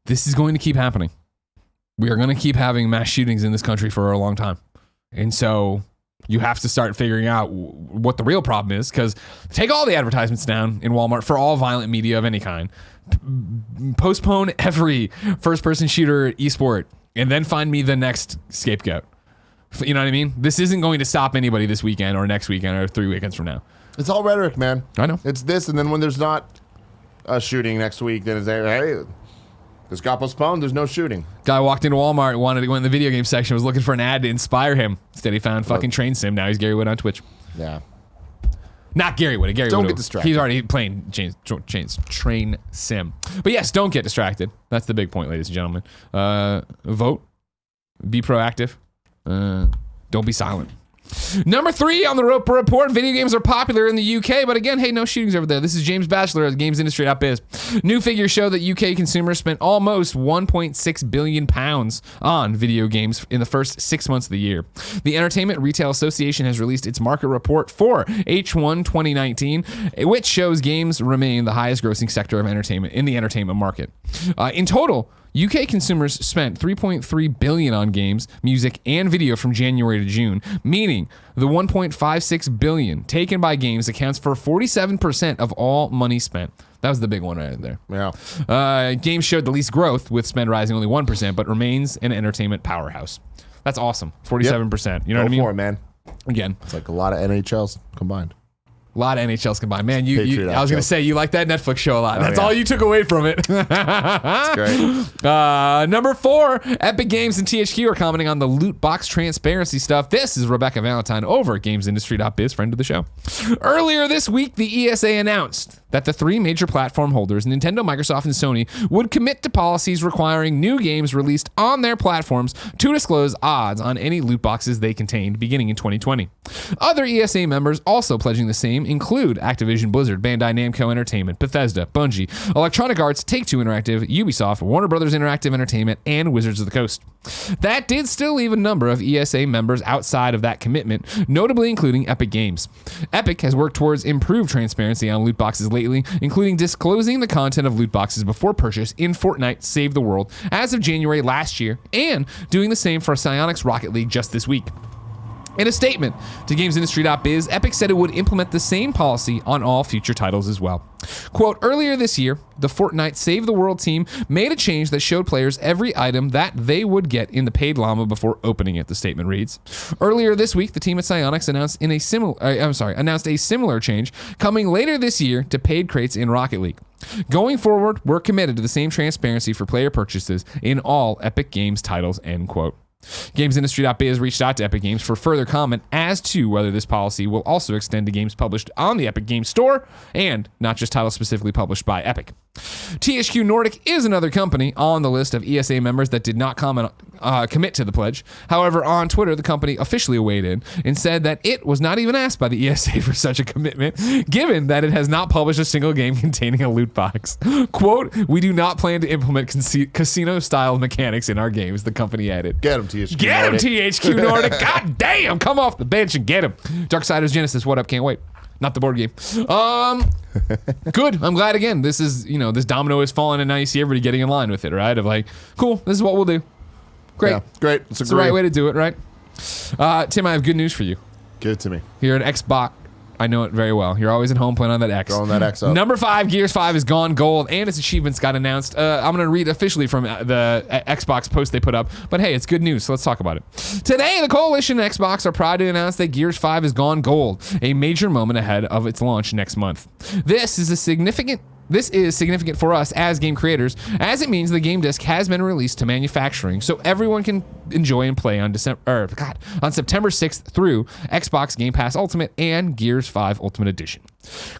this is going to keep happening. We are going to keep having mass shootings in this country for a long time, and so you have to start figuring out what the real problem is, because take all the advertisements down in Walmart for all violent media of any kind. Postpone every first-person shooter esport, and then find me the next scapegoat. You know what I mean? This isn't going to stop anybody this weekend or next weekend or 3 weekends from now. It's all rhetoric, man. I know. It's this, and then when there's not a shooting next week, then it's hey, this got postponed. There's no shooting. Guy walked into Walmart, wanted to go in the video game section, was looking for an ad to inspire him. Instead, he found fucking Train Sim. Now he's Gary Wood on Twitch. Yeah. Not Gary Wood. Gary Don't Wood. get distracted. He's already playing Train Sim. But yes, don't get distracted. That's the big point, ladies and gentlemen. Vote. Be proactive. Don't be silent. Number 3 on the Roper Report, video games are popular in the UK, but again, hey, no shootings over there. This is James Batchelor of GamesIndustry.biz. New figures show that UK consumers spent almost £1.6 billion on video games in the first 6 months of the year. The Entertainment Retail Association has released its market report for H1 2019, which shows games remain the highest grossing sector of entertainment in the entertainment market. In total, UK consumers spent $3.3 billion on games, music, and video from January to June, meaning the $1.56 billion taken by games accounts for 47% of all money spent. That was the big one right there. Yeah. Games showed the least growth, with spend rising only 1%, but remains an entertainment powerhouse. That's awesome. 47%. You know what I mean? Go for it, man. Again, it's like a lot of NHLs combined. A lot of NHLs combined. Man, I was going to say, you like that Netflix show a lot. That's all you took away from it. That's great. Number 4, Epic Games and THQ are commenting on the loot box transparency stuff. This is Rebecca Valentine over at GamesIndustry.biz, friend of the show. Earlier this week, the ESA announced that the 3 major platform holders, Nintendo, Microsoft, and Sony, would commit to policies requiring new games released on their platforms to disclose odds on any loot boxes they contained beginning in 2020. Other ESA members also pledging the same include Activision Blizzard, Bandai Namco Entertainment, Bethesda, Bungie, Electronic Arts, Take-Two Interactive, Ubisoft, Warner Brothers Interactive Entertainment, and Wizards of the Coast. That did still leave a number of ESA members outside of that commitment, notably including Epic Games. Epic has worked towards improved transparency on loot boxes lately, including disclosing the content of loot boxes before purchase in Fortnite Save the World as of January last year, and doing the same for Psyonix Rocket League just this week. In a statement to GamesIndustry.biz, Epic said it would implement the same policy on all future titles as well. Quote, earlier this year, the Fortnite Save the World team made a change that showed players every item that they would get in the paid llama before opening it, the statement reads. Earlier this week, the team at Psyonix announced a similar change coming later this year to paid crates in Rocket League. Going forward, we're committed to the same transparency for player purchases in all Epic Games titles, end quote. GamesIndustry.biz reached out to Epic Games for further comment as to whether this policy will also extend to games published on the Epic Games Store and not just titles specifically published by Epic. THQ Nordic is another company on the list of ESA members that did not commit to the pledge. However, on Twitter, the company officially weighed in and said that it was not even asked by the ESA for such a commitment, given that it has not published a single game containing a loot box. Quote, we do not plan to implement casino-style mechanics in our games, the company added. Get him, THQ Get Nordic. him, THQ Nordic. God damn, come off the bench and get him. Darksiders Genesis, what up? Can't wait. Not the board game. Good. I'm glad again. This is, this domino is falling and now you see everybody getting in line with it, right? Of like, cool, this is what we'll do. Great. Yeah, great. It's the right way to do it, right? Tim, I have good news for you. Give it to me. You're an Xbox. I know it very well. You're always at home playing on that X. Throwing that X up. Number 5, Gears 5 is gone gold, and its achievements got announced. I'm going to read officially from the Xbox post they put up, but hey, it's good news, so let's talk about it. Today, the Coalition and Xbox are proud to announce that Gears 5 is gone gold, a major moment ahead of its launch next month. This is significant for us as game creators, as it means the game disc has been released to manufacturing, so everyone can enjoy and play on September 6th through Xbox Game Pass Ultimate and Gears 5 Ultimate Edition.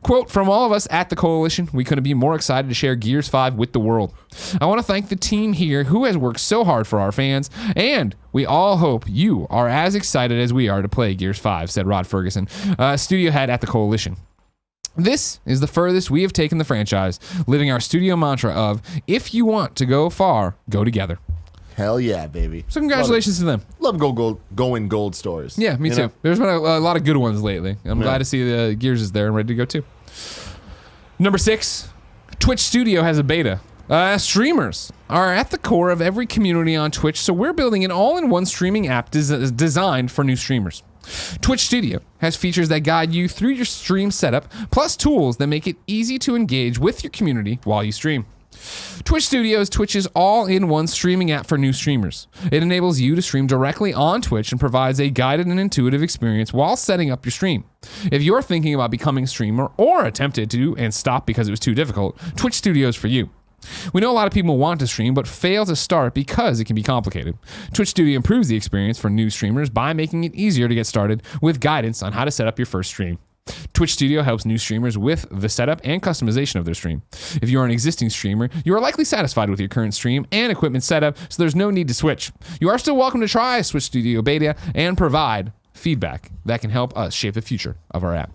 Quote, from all of us at the Coalition, we couldn't be more excited to share Gears 5 with the world. I want to thank the team here who has worked so hard for our fans, and we all hope you are as excited as we are to play Gears 5, said Rod Ferguson, studio head at the Coalition. This is the furthest we have taken the franchise, living our studio mantra of, if you want to go far, go together. Hell yeah, baby. So congratulations to them. Love going gold stores. Yeah, me too. There's been a lot of good ones lately. I'm glad to see the Gears is there and ready to go too. Number 6, Twitch Studio has a beta. Streamers are at the core of every community on Twitch, so we're building an all-in-one streaming app designed for new streamers. Twitch Studio has features that guide you through your stream setup, plus tools that make it easy to engage with your community while you stream. Twitch Studio is Twitch's all-in-one streaming app for new streamers. It enables you to stream directly on Twitch and provides a guided and intuitive experience while setting up your stream. If you're thinking about becoming a streamer or attempted to and stopped because it was too difficult, Twitch Studio is for you. We know a lot of people want to stream but fail to start because it can be complicated. Twitch Studio improves the experience for new streamers by making it easier to get started with guidance on how to set up your first stream. Twitch Studio helps new streamers with the setup and customization of their stream. If you're an existing streamer, you are likely satisfied with your current stream and equipment setup, so there's no need to switch. You are still welcome to try Twitch Studio Beta and provide feedback that can help us shape the future of our app.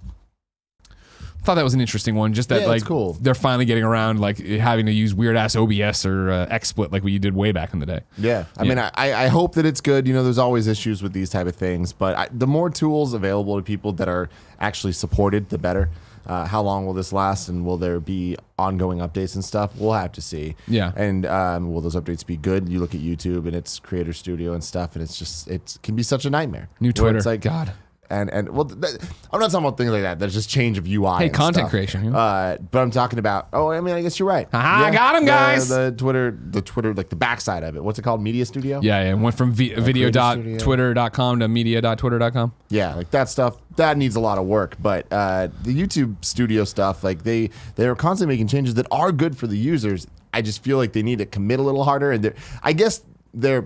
Thought that was an interesting one. Just that, like, cool. They're finally getting around, like, having to use weird ass OBS or XSplit like we did way back in the day. Yeah, I mean, I hope that it's good. You know, there's always issues with these type of things, but the more tools available to people that are actually supported, the better. How long will this last, and will there be ongoing updates and stuff? We'll have to see. Yeah. And will those updates be good? You look at YouTube and it's Creator Studio and stuff, and it can be such a nightmare. New Twitter, it's like, God. And well, I'm not talking about things like that. There's just change of UI. Hey, and content stuff. creation. You know? But I'm talking about. Oh, I mean, I guess you're right. I got him, guys. The Twitter, like the backside of it. What's it called? Media Studio. Yeah. It went from video.twitter.com to media.twitter.com. Yeah, like that stuff. That needs a lot of work. But the YouTube Studio stuff, like they are constantly making changes that are good for the users. I just feel like they need to commit a little harder. And I guess they're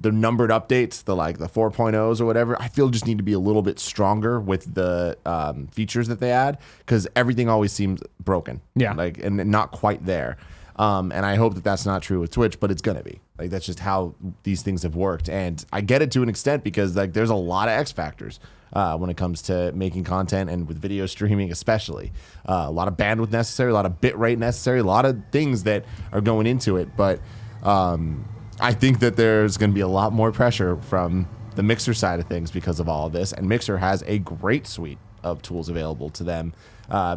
numbered updates, the 4.0s or whatever, I feel just need to be a little bit stronger with the features that they add, because everything always seems broken. Yeah. And not quite there. And I hope that that's not true with Twitch, but it's gonna be. Like, that's just how these things have worked. And I get it to an extent, because like there's a lot of X factors when it comes to making content, and with video streaming especially. A lot of bandwidth necessary, a lot of bit rate necessary, a lot of things that are going into it. But I think that there's going to be a lot more pressure from the Mixer side of things because of all of this. And Mixer has a great suite of tools available to them,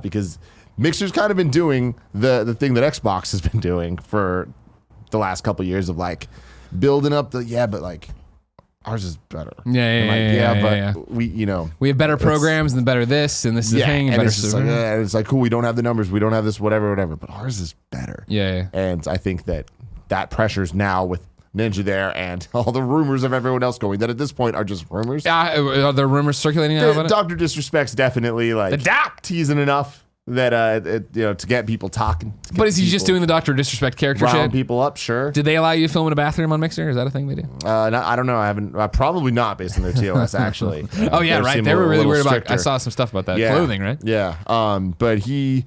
because Mixer's kind of been doing the thing that Xbox has been doing for the last couple of years of like building up but like ours is better. But we have better programs and better this, and this is the thing. And better it's just like, it's like, cool, we don't have the numbers, we don't have this, whatever, but ours is better. Yeah. And I think that pressure's now with Ninja there, and all the rumors of everyone else going that at this point are just rumors. Are there rumors circulating now about it? Dr. Disrespect's definitely like teasing enough that to get people talking. But is he just doing the Dr. Disrespect character round shit? people up, sure. Did they allow you to film in a bathroom on Mixer? Is that a thing they do? I don't know. I haven't. Probably not, based on their TOS actually. Oh yeah, right. They were really weird about. I saw some stuff about that clothing, right? Yeah. But he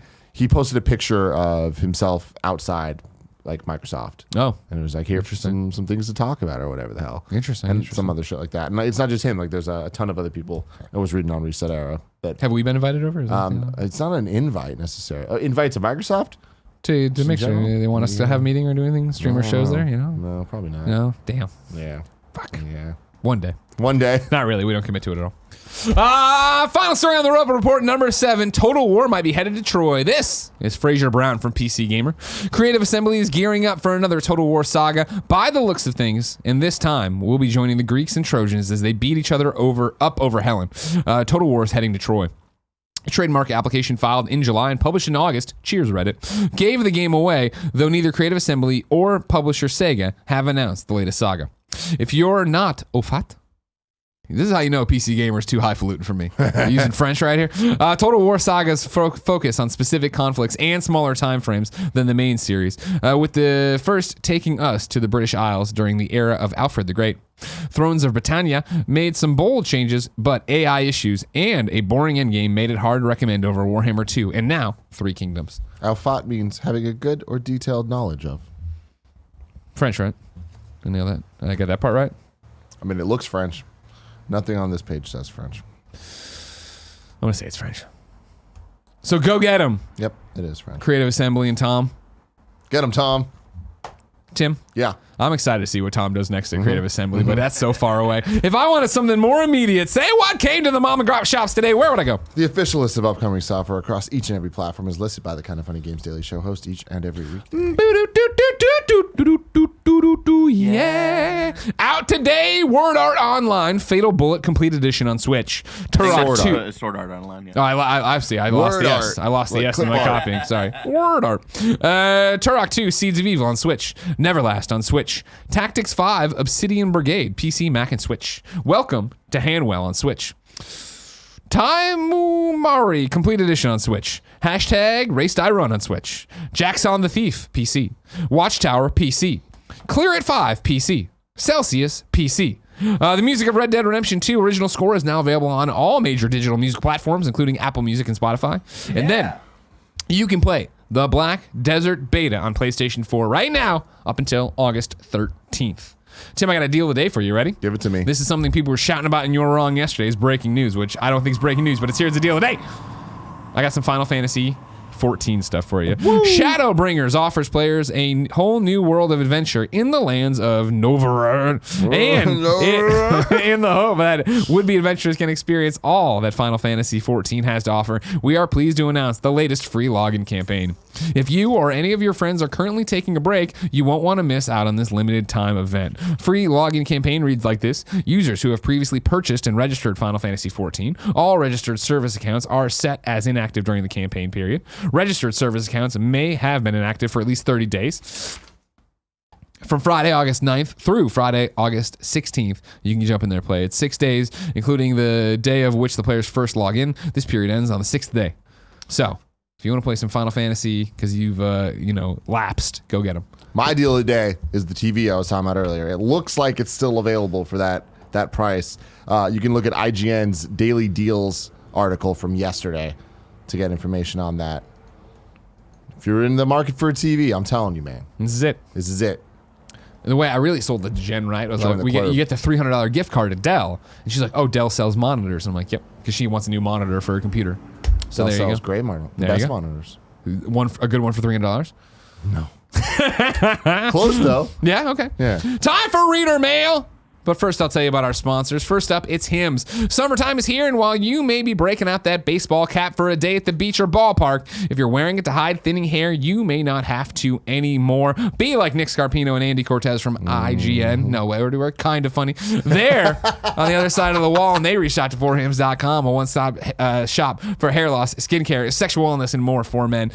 posted a picture of himself outside, like Microsoft. Oh. And it was like, here for some things to talk about or whatever the hell. Interesting. And some other shit like that. And it's not just him. Like, there's a ton of other people I was reading on Reset Era. That, have we been invited over? It's not an invite necessarily. Invite to Microsoft? To make sure they want us to have a meeting or do anything? Streamer shows there, you know? No, probably not. No? Damn. Yeah. Fuck. Yeah. One day. One day. Not really. We don't commit to it at all. Final story on the Rover Report, number 7. Total War might be headed to Troy. This is Fraser Brown from PC Gamer. Creative Assembly is gearing up for another Total War saga by the looks of things, and this time we'll be joining the Greeks and Trojans as they beat each other up over Helen. Total War is heading to Troy. A trademark application filed in July and published in August, cheers Reddit, gave the game away, though neither Creative Assembly or publisher Sega have announced the latest saga. If you're not au fait, this is how you know PC Gamer is too highfalutin for me. Using French right here. Total War Saga's focus on specific conflicts and smaller time frames than the main series, with the first taking us to the British Isles during the era of Alfred the Great. Thrones of Britannia made some bold changes, but AI issues and a boring endgame made it hard to recommend over Warhammer 2, and now 3 Kingdoms. Alfat means having a good or detailed knowledge of. French, right? I nailed that. Did I get that part right? I mean, it looks French. Nothing on this page says French. I'm going to say it's French. So go get him. Yep, it is French. Creative Assembly and Tom. Get him, Tom. Tim? Yeah. I'm excited to see what Tom does next to Creative Assembly, but that's so far away. If I wanted something more immediate, say what came to the mom and grop shops today, where would I go? The official list of upcoming software across each and every platform is listed by the Kind of Funny Games Daily Show host each and every week. Yeah. Out today, Word Art Online, Fatal Bullet Complete Edition on Switch. Turok 2. Sword Art Online, yeah. Oh, I see. I lost Word the art. S. I lost the Like S in my clip art. copying. Sorry. Word Art. Turok 2, Seeds of Evil on Switch. Neverlast on Switch. Tactics 5, Obsidian Brigade, PC, Mac, and Switch. Welcome to Handwell on Switch. Taimumari Complete Edition on Switch. Hashtag Race Die Run on Switch. Jackson the Thief, PC. Watchtower, PC. Clear at 5, PC. Celsius, PC. The music of Red Dead Redemption 2 original score is now available on all major digital music platforms, including Apple Music and Spotify. And then you can play the Black Desert Beta on PlayStation 4 right now up until August 13th. Tim, I got a deal of the day for you. Ready? Give it to me. This is something people were shouting about in You're Wrong yesterday. It's breaking news, which I don't think is breaking news, but it's here as a deal of the day. I got some Final Fantasy 14 stuff for you. Woo! Shadowbringers offers players a whole new world of adventure in the lands of Novarad, and in the hope that would-be adventurers can experience all that Final Fantasy 14 has to offer, we are pleased to announce the latest free login campaign. If you or any of your friends are currently taking a break, you won't want to miss out on this limited time event. Free login campaign reads like this. Users who have previously purchased and registered Final Fantasy 14, all registered service accounts are set as inactive during the campaign period. Registered service accounts may have been inactive for at least 30 days. From Friday, August 9th through Friday, August 16th, you can jump in there and play. It's 6 days, including the day of which the players first log in. This period ends on the 6th day. So, if you want to play some Final Fantasy because you've, lapsed, go get them. My deal of the day is the TV I was talking about earlier. It looks like it's still available for that price. You can look at IGN's Daily Deals article from yesterday to get information on that. If you're in the market for a TV, I'm telling you, man. This is it. This is it. And the way I really sold the Jen right was Join like, the club. you get the $300 gift card to Dell. And she's like, oh, Dell sells monitors. And I'm like, yep, because she wants a new monitor for her computer. So Dell there you sells go. great monitor. There you Best go. monitors. A good one for $300? No. Close, though. Yeah, okay. Yeah. Time for reader mail. But first, I'll tell you about our sponsors. First up, it's Hims. Summertime is here, and while you may be breaking out that baseball cap for a day at the beach or ballpark, if you're wearing it to hide thinning hair, you may not have to anymore. Be like Nick Scarpino and Andy Cortez from IGN. No way, we're kind of funny. They're on the other side of the wall, and they reached out to forhims.com, a one-stop shop for hair loss, skincare, sexual wellness, and more for men.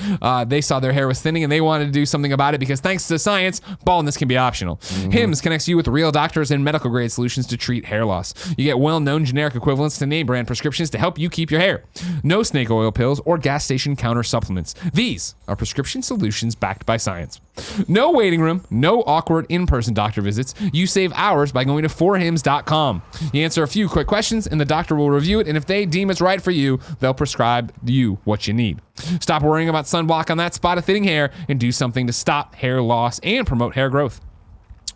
They saw their hair was thinning, and they wanted to do something about it because thanks to science, baldness can be optional. Hims connects you with real doctors and medical grade solutions to treat hair loss. You get well-known generic equivalents to name brand prescriptions to help you keep your hair. No snake oil pills or gas station counter supplements. These are prescription solutions backed by science. No waiting room, no awkward in-person doctor visits. You save hours by going to forhims.com. You answer a few quick questions and the doctor will review it, and if they deem it's right for you, they'll prescribe you what you need. Stop worrying about sunblock on that spot of thinning hair and do something to stop hair loss and promote hair growth.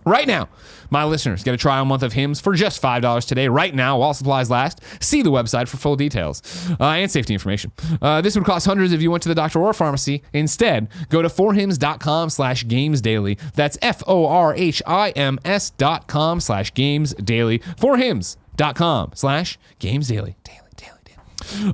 Right now, my listeners get a trial month of Hims for just $5 today, right now, while supplies last. See the website for full details and safety information. This would cost hundreds if you went to the doctor or pharmacy. Instead, go to forhims.com/gamesdaily. That's forhims.com/gamesdaily. Forhims.com/gamesdaily.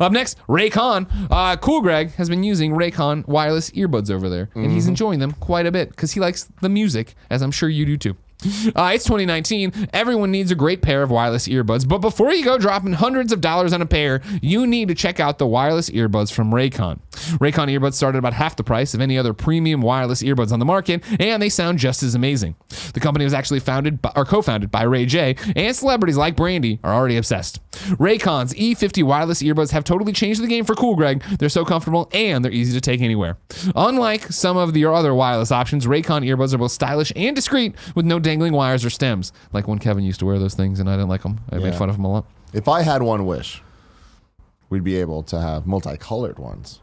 Up next, Raycon. Cool Greg has been using Raycon wireless earbuds over there, and he's enjoying them quite a bit because he likes the music, as I'm sure you do too. It's 2019. Everyone needs a great pair of wireless earbuds, but before you go dropping hundreds of dollars on a pair, you need to check out the wireless earbuds from Raycon. Raycon earbuds start at about half the price of any other premium wireless earbuds on the market, and they sound just as amazing. The company was actually co-founded by Ray J, and celebrities like Brandy are already obsessed. Raycon's E50 wireless earbuds have totally changed the game for Cool Greg. They're so comfortable, and they're easy to take anywhere. Unlike some of your other wireless options, Raycon earbuds are both stylish and discreet, with no dangling wires or stems, like when Kevin used to wear those things and I didn't like them. I made fun of him a lot. If I had one wish, we'd be able to have multicolored ones.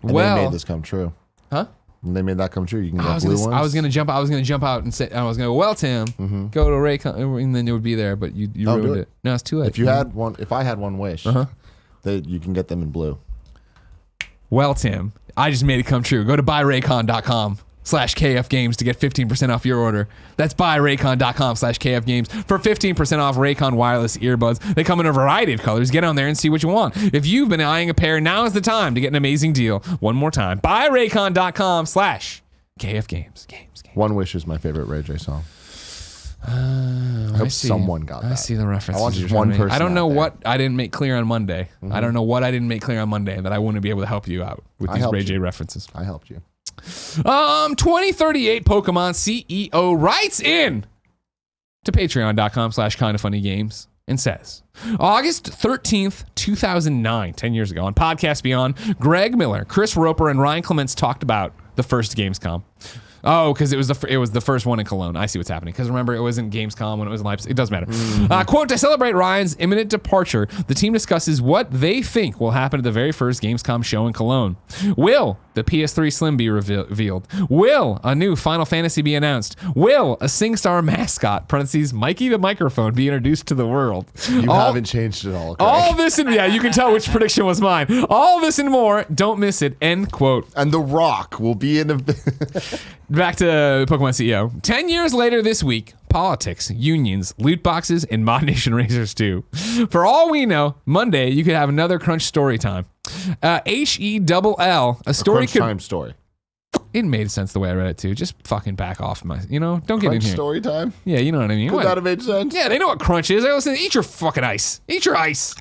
And they made this come true. Huh? And they made that come true. You can get blue ones. I was gonna jump out and say, I was gonna go, well, Tim, go to Raycon, and then it would be there, but you ruined it. No, it's too late. If I had one wish, you can get them in blue. Well, Tim, I just made it come true. Go to buyraycon.com/KFgames to get 15% off your order. That's buyraycon.com/KFgames for 15% off Raycon wireless earbuds. They come in a variety of colors. Get on there and see what you want. If you've been eyeing a pair, now is the time to get an amazing deal. One more time, buyraycon.com/KFgames. One Wish is my favorite Ray J song. I hope someone got that. I see the reference. I want just one person. I don't know out there. what I didn't make clear on Monday. I don't know what I didn't make clear on Monday that I wouldn't be able to help you out with these Ray J references. I helped you. 2038 Pokemon CEO writes in to patreon.com/kindoffunnygames and says, August 13th, 2009, 10 years ago, on Podcast Beyond, Greg Miller, Chris Roper, and Ryan Clements talked about the first Gamescom. Oh, because it was the first one in Cologne. I see what's happening. Because remember, it wasn't Gamescom when it was in Leipzig. It doesn't matter. Quote, to celebrate Ryan's imminent departure, the team discusses what they think will happen at the very first Gamescom show in Cologne. Will the PS3 Slim be revealed? Will a new Final Fantasy be announced? Will a SingStar mascot, parentheses, Mikey the Microphone, be introduced to the world? You haven't changed it all, Craig. All this and, yeah, you can tell which prediction was mine. All this and more. Don't miss it. End quote. And The Rock will be in a... Back to Pokemon CEO. 10 years later this week, politics, unions, loot boxes, and Mod Nation Racers 2. For all we know, Monday you could have another Crunch story time. HELL, a story Crunch time story. It made sense the way I read it too. Just fucking back off, don't get Crunch in here. story time? Yeah, you know what I mean. Could that have made sense? Yeah, they know what Crunch is. I listen, eat your fucking ice. Eat your ice.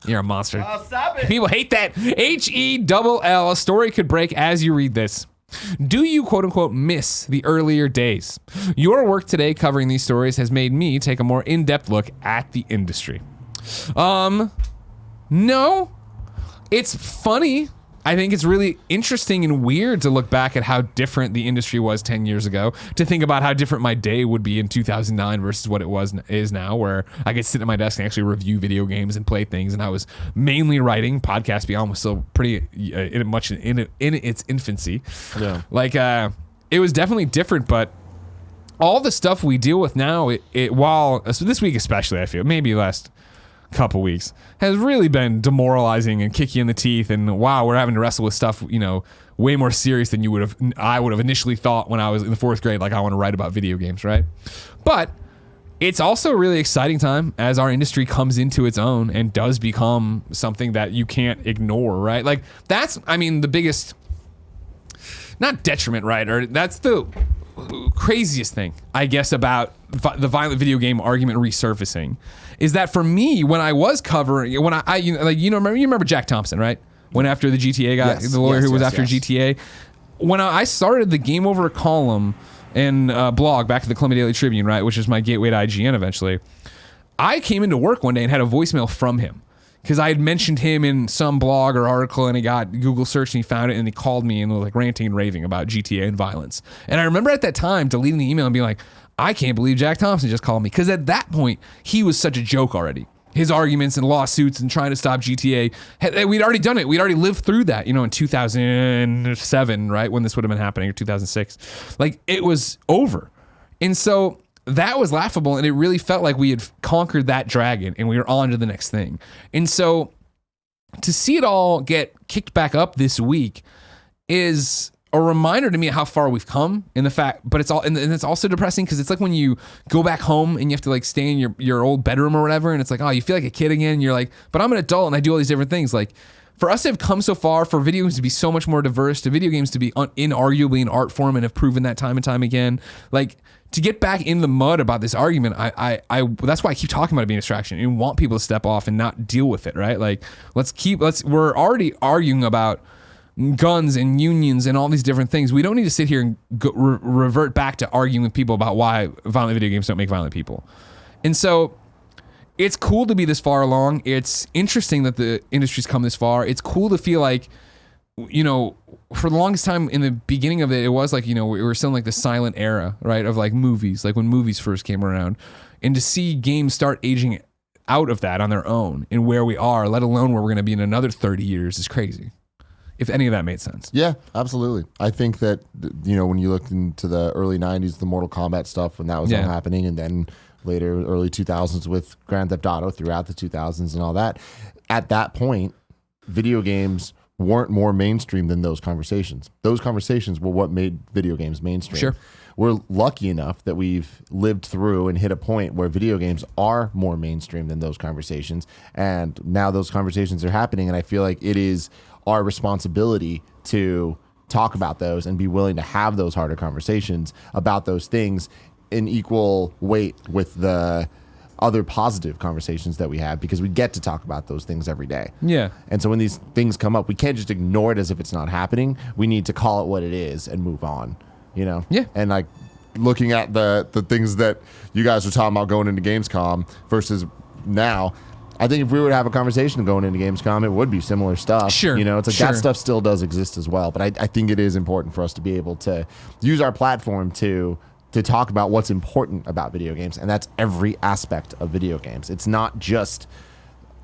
You're a monster. Oh, stop it. People hate that. HELL, a story could break as you read this. Do you, quote unquote, miss the earlier days? Your work today covering these stories has made me take a more in-depth look at the industry. No. It's funny. I think it's really interesting and weird to look back at how different the industry was 10 years ago, to think about how different my day would be in 2009 versus what it is now, where I could sit at my desk and actually review video games and play things, and I was mainly writing. Podcast Beyond was still pretty much in its infancy. Yeah. Like, it was definitely different, but all the stuff we deal with now, so this week especially, I feel, maybe last couple weeks, has really been demoralizing and kick you in the teeth, and wow, we're having to wrestle with stuff way more serious than I would have initially thought when I was in the 4th grade, like I want to write about video games, right? But it's also a really exciting time as our industry comes into its own and does become something that you can't ignore, right? Like that's the biggest, not detriment, right? Or that's the craziest thing, I guess, about the violent video game argument resurfacing is that for me, when I was covering, when you remember Jack Thompson, right? When after the GTA guy, the lawyer who was after GTA, when I started the Game Over column and blog back at the Columbia Daily Tribune, right, which is my gateway to IGN eventually, I came into work one day and had a voicemail from him because I had mentioned him in some blog or article, and he got Google search and he found it, and he called me and was like ranting and raving about GTA and violence. And I remember at that time deleting the email and being like, I can't believe Jack Thompson just called me, because at that point he was such a joke already. His arguments and lawsuits and trying to stop GTA, we'd already done it. We'd already lived through that, in 2007, right, when this would have been happening, or 2006. Like, it was over. And so that was laughable, and it really felt like we had conquered that dragon and we were on to the next thing. And so to see it all get kicked back up this week is a reminder to me of how far we've come in the fact, but it's all, and it's also depressing because it's like when you go back home and you have to like stay in your old bedroom or whatever, and it's like, oh, you feel like a kid again. And you're like, but I'm an adult and I do all these different things. Like for us to have come so far, for video games to be so much more diverse, to video games to be inarguably an art form and have proven that time and time again, like to get back in the mud about this argument, I that's why I keep talking about it being a distraction and want people to step off and not deal with it, right? Like we're already arguing about guns and unions and all these different things. We don't need to sit here and revert back to arguing with people about why violent video games don't make violent people. And so it's cool to be this far along. It's interesting that the industry's come this far. It's cool to feel like, you know, for the longest time in the beginning of it was like, you know, we were still in like the silent era, right? Of like movies, like when movies first came around. And to see games start aging out of that on their own and where we are, let alone where we're going to be in another 30 years is crazy. If any of that made sense. Yeah, absolutely. I think that, you know, when you look into the early 90s, the Mortal Kombat stuff, when that was all happening, and then later, early 2000s with Grand Theft Auto throughout the 2000s and all that, at that point, video games weren't more mainstream than those conversations. Those conversations were what made video games mainstream. Sure. We're lucky enough that we've lived through and hit a point where video games are more mainstream than those conversations. And now those conversations are happening, and I feel like it is our responsibility to talk about those and be willing to have those harder conversations about those things in equal weight with the other positive conversations that we have, because we get to talk about those things every day. Yeah. And so when these things come up, we can't just ignore it as if it's not happening. We need to call it what it is and move on, you know? Yeah. And like looking at the things that you guys were talking about going into Gamescom versus now, I think if we were to have a conversation going into Gamescom, it would be similar stuff. Sure. You know, it's like that stuff still does exist as well. But I think it is important for us to be able to use our platform to talk about what's important about video games. And that's every aspect of video games. It's not just,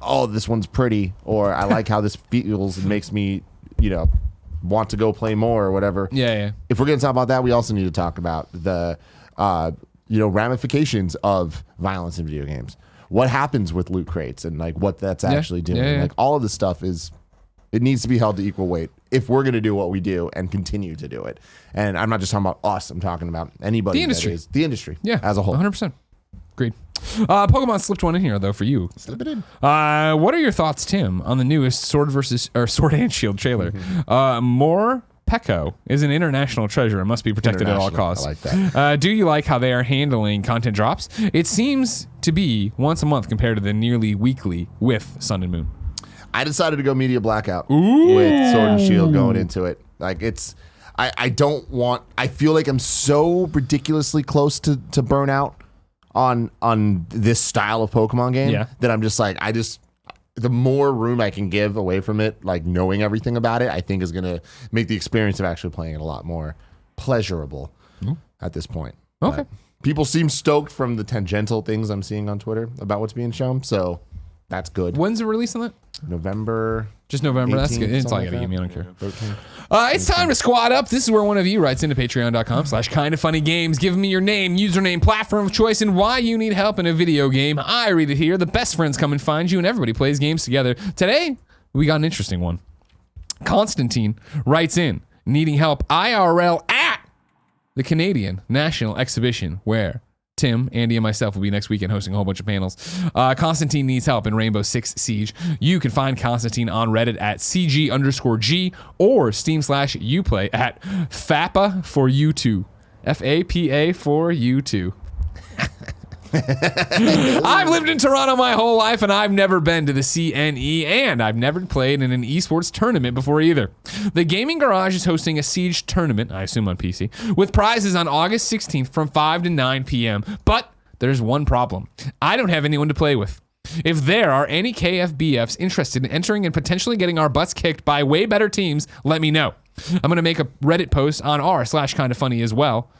oh, this one's pretty, or I like how this feels and makes me, you know, want to go play more or whatever. Yeah. If we're going to talk about that, we also need to talk about the, you know, ramifications of violence in video games. What happens with loot crates and like what that's actually doing. Yeah. Like all of this stuff it needs to be held to equal weight if we're going to do what we do and continue to do it. And I'm not just talking about us. I'm talking about anybody. The industry. The industry. Yeah. As a whole. 100%. Agreed. Pokemon slipped one in here though for you. Slip it in. What are your thoughts, Tim, on the newest Sword and Shield trailer? More Peko is an international treasure and must be protected at all costs. I like that. Do you like how they are handling content drops? It seems to be once a month compared to the nearly weekly with Sun and Moon. I decided to go media blackout with Sword and Shield going into it. Like I feel like I'm so ridiculously close to burnout on this style of Pokemon game that I'm just like, the more room I can give away from it, like knowing everything about it, I think is going to make the experience of actually playing it a lot more pleasurable at this point. Okay. But people seem stoked from the tangential things I'm seeing on Twitter about what's being shown, so that's good. When's the release on that? November. Just November. 18th, That's good. It's all you something gotta like give me. I don't care. 13. It's time to squad up. This is where one of you writes into patreon.com/kindoffunnygames. Give me your name, username, platform of choice, and why you need help in a video game. I read it here. The best friends come and find you, and everybody plays games together. Today, we got an interesting one. Constantine writes in, needing help IRL at the Canadian National Exhibition, where Tim, Andy, and myself will be next weekend hosting a whole bunch of panels. Constantine needs help in Rainbow Six Siege. You can find Constantine on Reddit at CG_G or Steam/Uplay at FAPA for you2. FAPA for you2. I've lived in Toronto my whole life, and I've never been to the CNE, and I've never played in an esports tournament before either. The Gaming Garage is hosting a Siege tournament, I assume on PC, with prizes on August 16th from 5 to 9 p.m. But there's one problem. I don't have anyone to play with. If there are any KFBFs interested in entering and potentially getting our butts kicked by way better teams, let me know. I'm going to make a Reddit post on r/kindoffunny as well.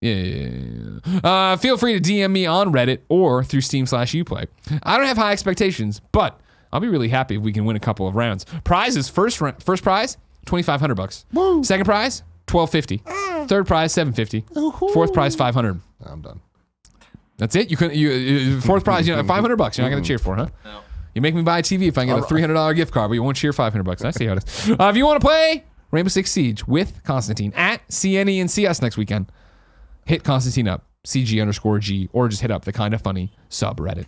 Yeah. Feel free to DM me on Reddit or through Steam/Uplay. I don't have high expectations, but I'll be really happy if we can win a couple of rounds. Prizes: first prize, $2,500. Woo. Second prize, $1,250. Third prize, $750. Fourth prize, $500. I'm done. That's it. You couldn't. Fourth prize, $500. You're not gonna cheer for, huh? No. You make me buy a TV if I can get a $300 gift card, but you won't cheer $500. I see how it is. If you want to play Rainbow Six Siege with Constantine at CNE and see us next weekend, hit Constantine up, CG_G, or just hit up the Kinda Funny subreddit.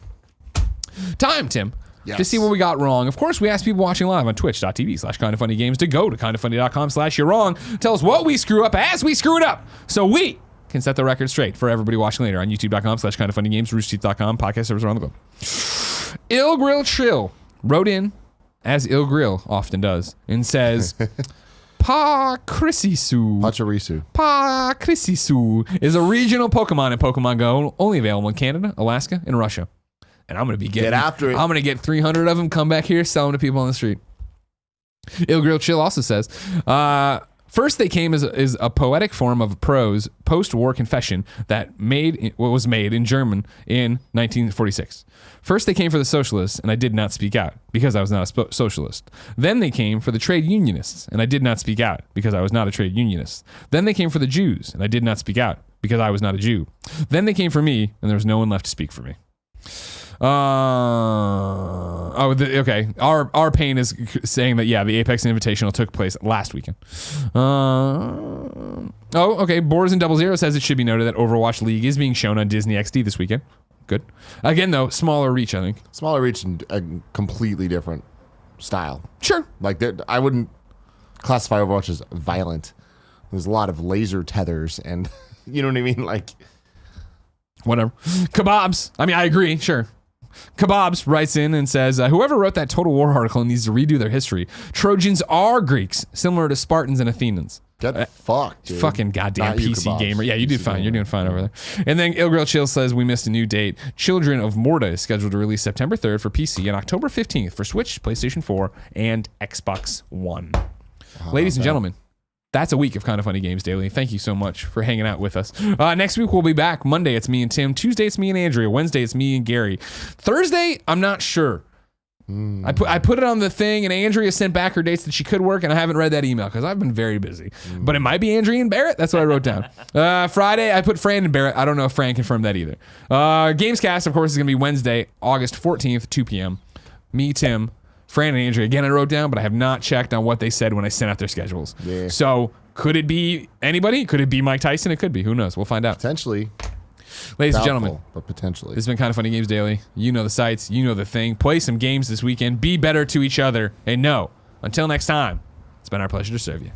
Time, Tim. Yes. To see what we got wrong. Of course, we ask people watching live on twitch.tv/kindafunnygames to go to kindafunny.com/you're wrong. Tell us what we screw up as we screw it up, so we can set the record straight for everybody watching later on youtube.com/kindafunnygames, roosterteeth.com, podcast servers around the globe. Ill Grill Chill wrote in, as Ill Grill often does, and says, Pa Crisisu. Pa Crisisu is a regional Pokemon in Pokemon Go, only available in Canada, Alaska, and Russia. And I'm going to be getting... Get after it. I'm going to get 300 of them, come back here, sell them to people on the street. Ill Grill Chill also says, first they came as a poetic form of prose post-war confession that was made in German in 1946. First they came for the socialists, and I did not speak out because I was not a socialist. Then they came for the trade unionists, and I did not speak out because I was not a trade unionist. Then they came for the Jews, and I did not speak out because I was not a Jew. Then they came for me, and there was no one left to speak for me. Okay. Our pain is saying that the Apex Invitational took place last weekend. Okay. Borders and 00 says it should be noted that Overwatch League is being shown on Disney XD this weekend. Good. Again, though, smaller reach, I think. Smaller reach and a completely different style. Sure. Like I wouldn't classify Overwatch as violent. There's a lot of laser tethers and you know what I mean? Like whatever. Kebabs. I mean, I agree. Sure. Kebabs writes in and says, whoever wrote that Total War article needs to redo their history. Trojans are Greeks, similar to Spartans and Athenians. Get fucked, dude. Fucking goddamn Not you, PC Kebabs. gamer. Yeah, you did PC fine. gamer. You're doing fine over there. And then Ilgrill Chill says we missed a new date. Children of Morta is scheduled to release September 3rd for PC and October 15th for Switch, PlayStation 4, and Xbox One. Ladies and gentlemen, that's a week of Kinda Funny Games Daily. Thank you so much for hanging out with us. Next week, we'll be back. Monday, it's me and Tim. Tuesday, it's me and Andrea. Wednesday, it's me and Gary. Thursday, I'm not sure. I put it on the thing, and Andrea sent back her dates that she could work, and I haven't read that email because I've been very busy. But it might be Andrea and Barrett. That's what I wrote down. Friday, I put Fran and Barrett. I don't know if Fran confirmed that either. Gamescast, of course, is going to be Wednesday, August 14th, 2 p.m. Me, Tim, Fran, and Andrea. Again, I wrote down, but I have not checked on what they said when I sent out their schedules. Yeah. So could it be anybody? Could it be Mike Tyson? It could be. Who knows? We'll find out. Potentially. Ladies and Doubtful, gentlemen, but potentially. this has been Kinda Funny Games Daily. You know the sites. You know the thing. Play some games this weekend. Be better to each other. And no, until next time, it's been our pleasure to serve you.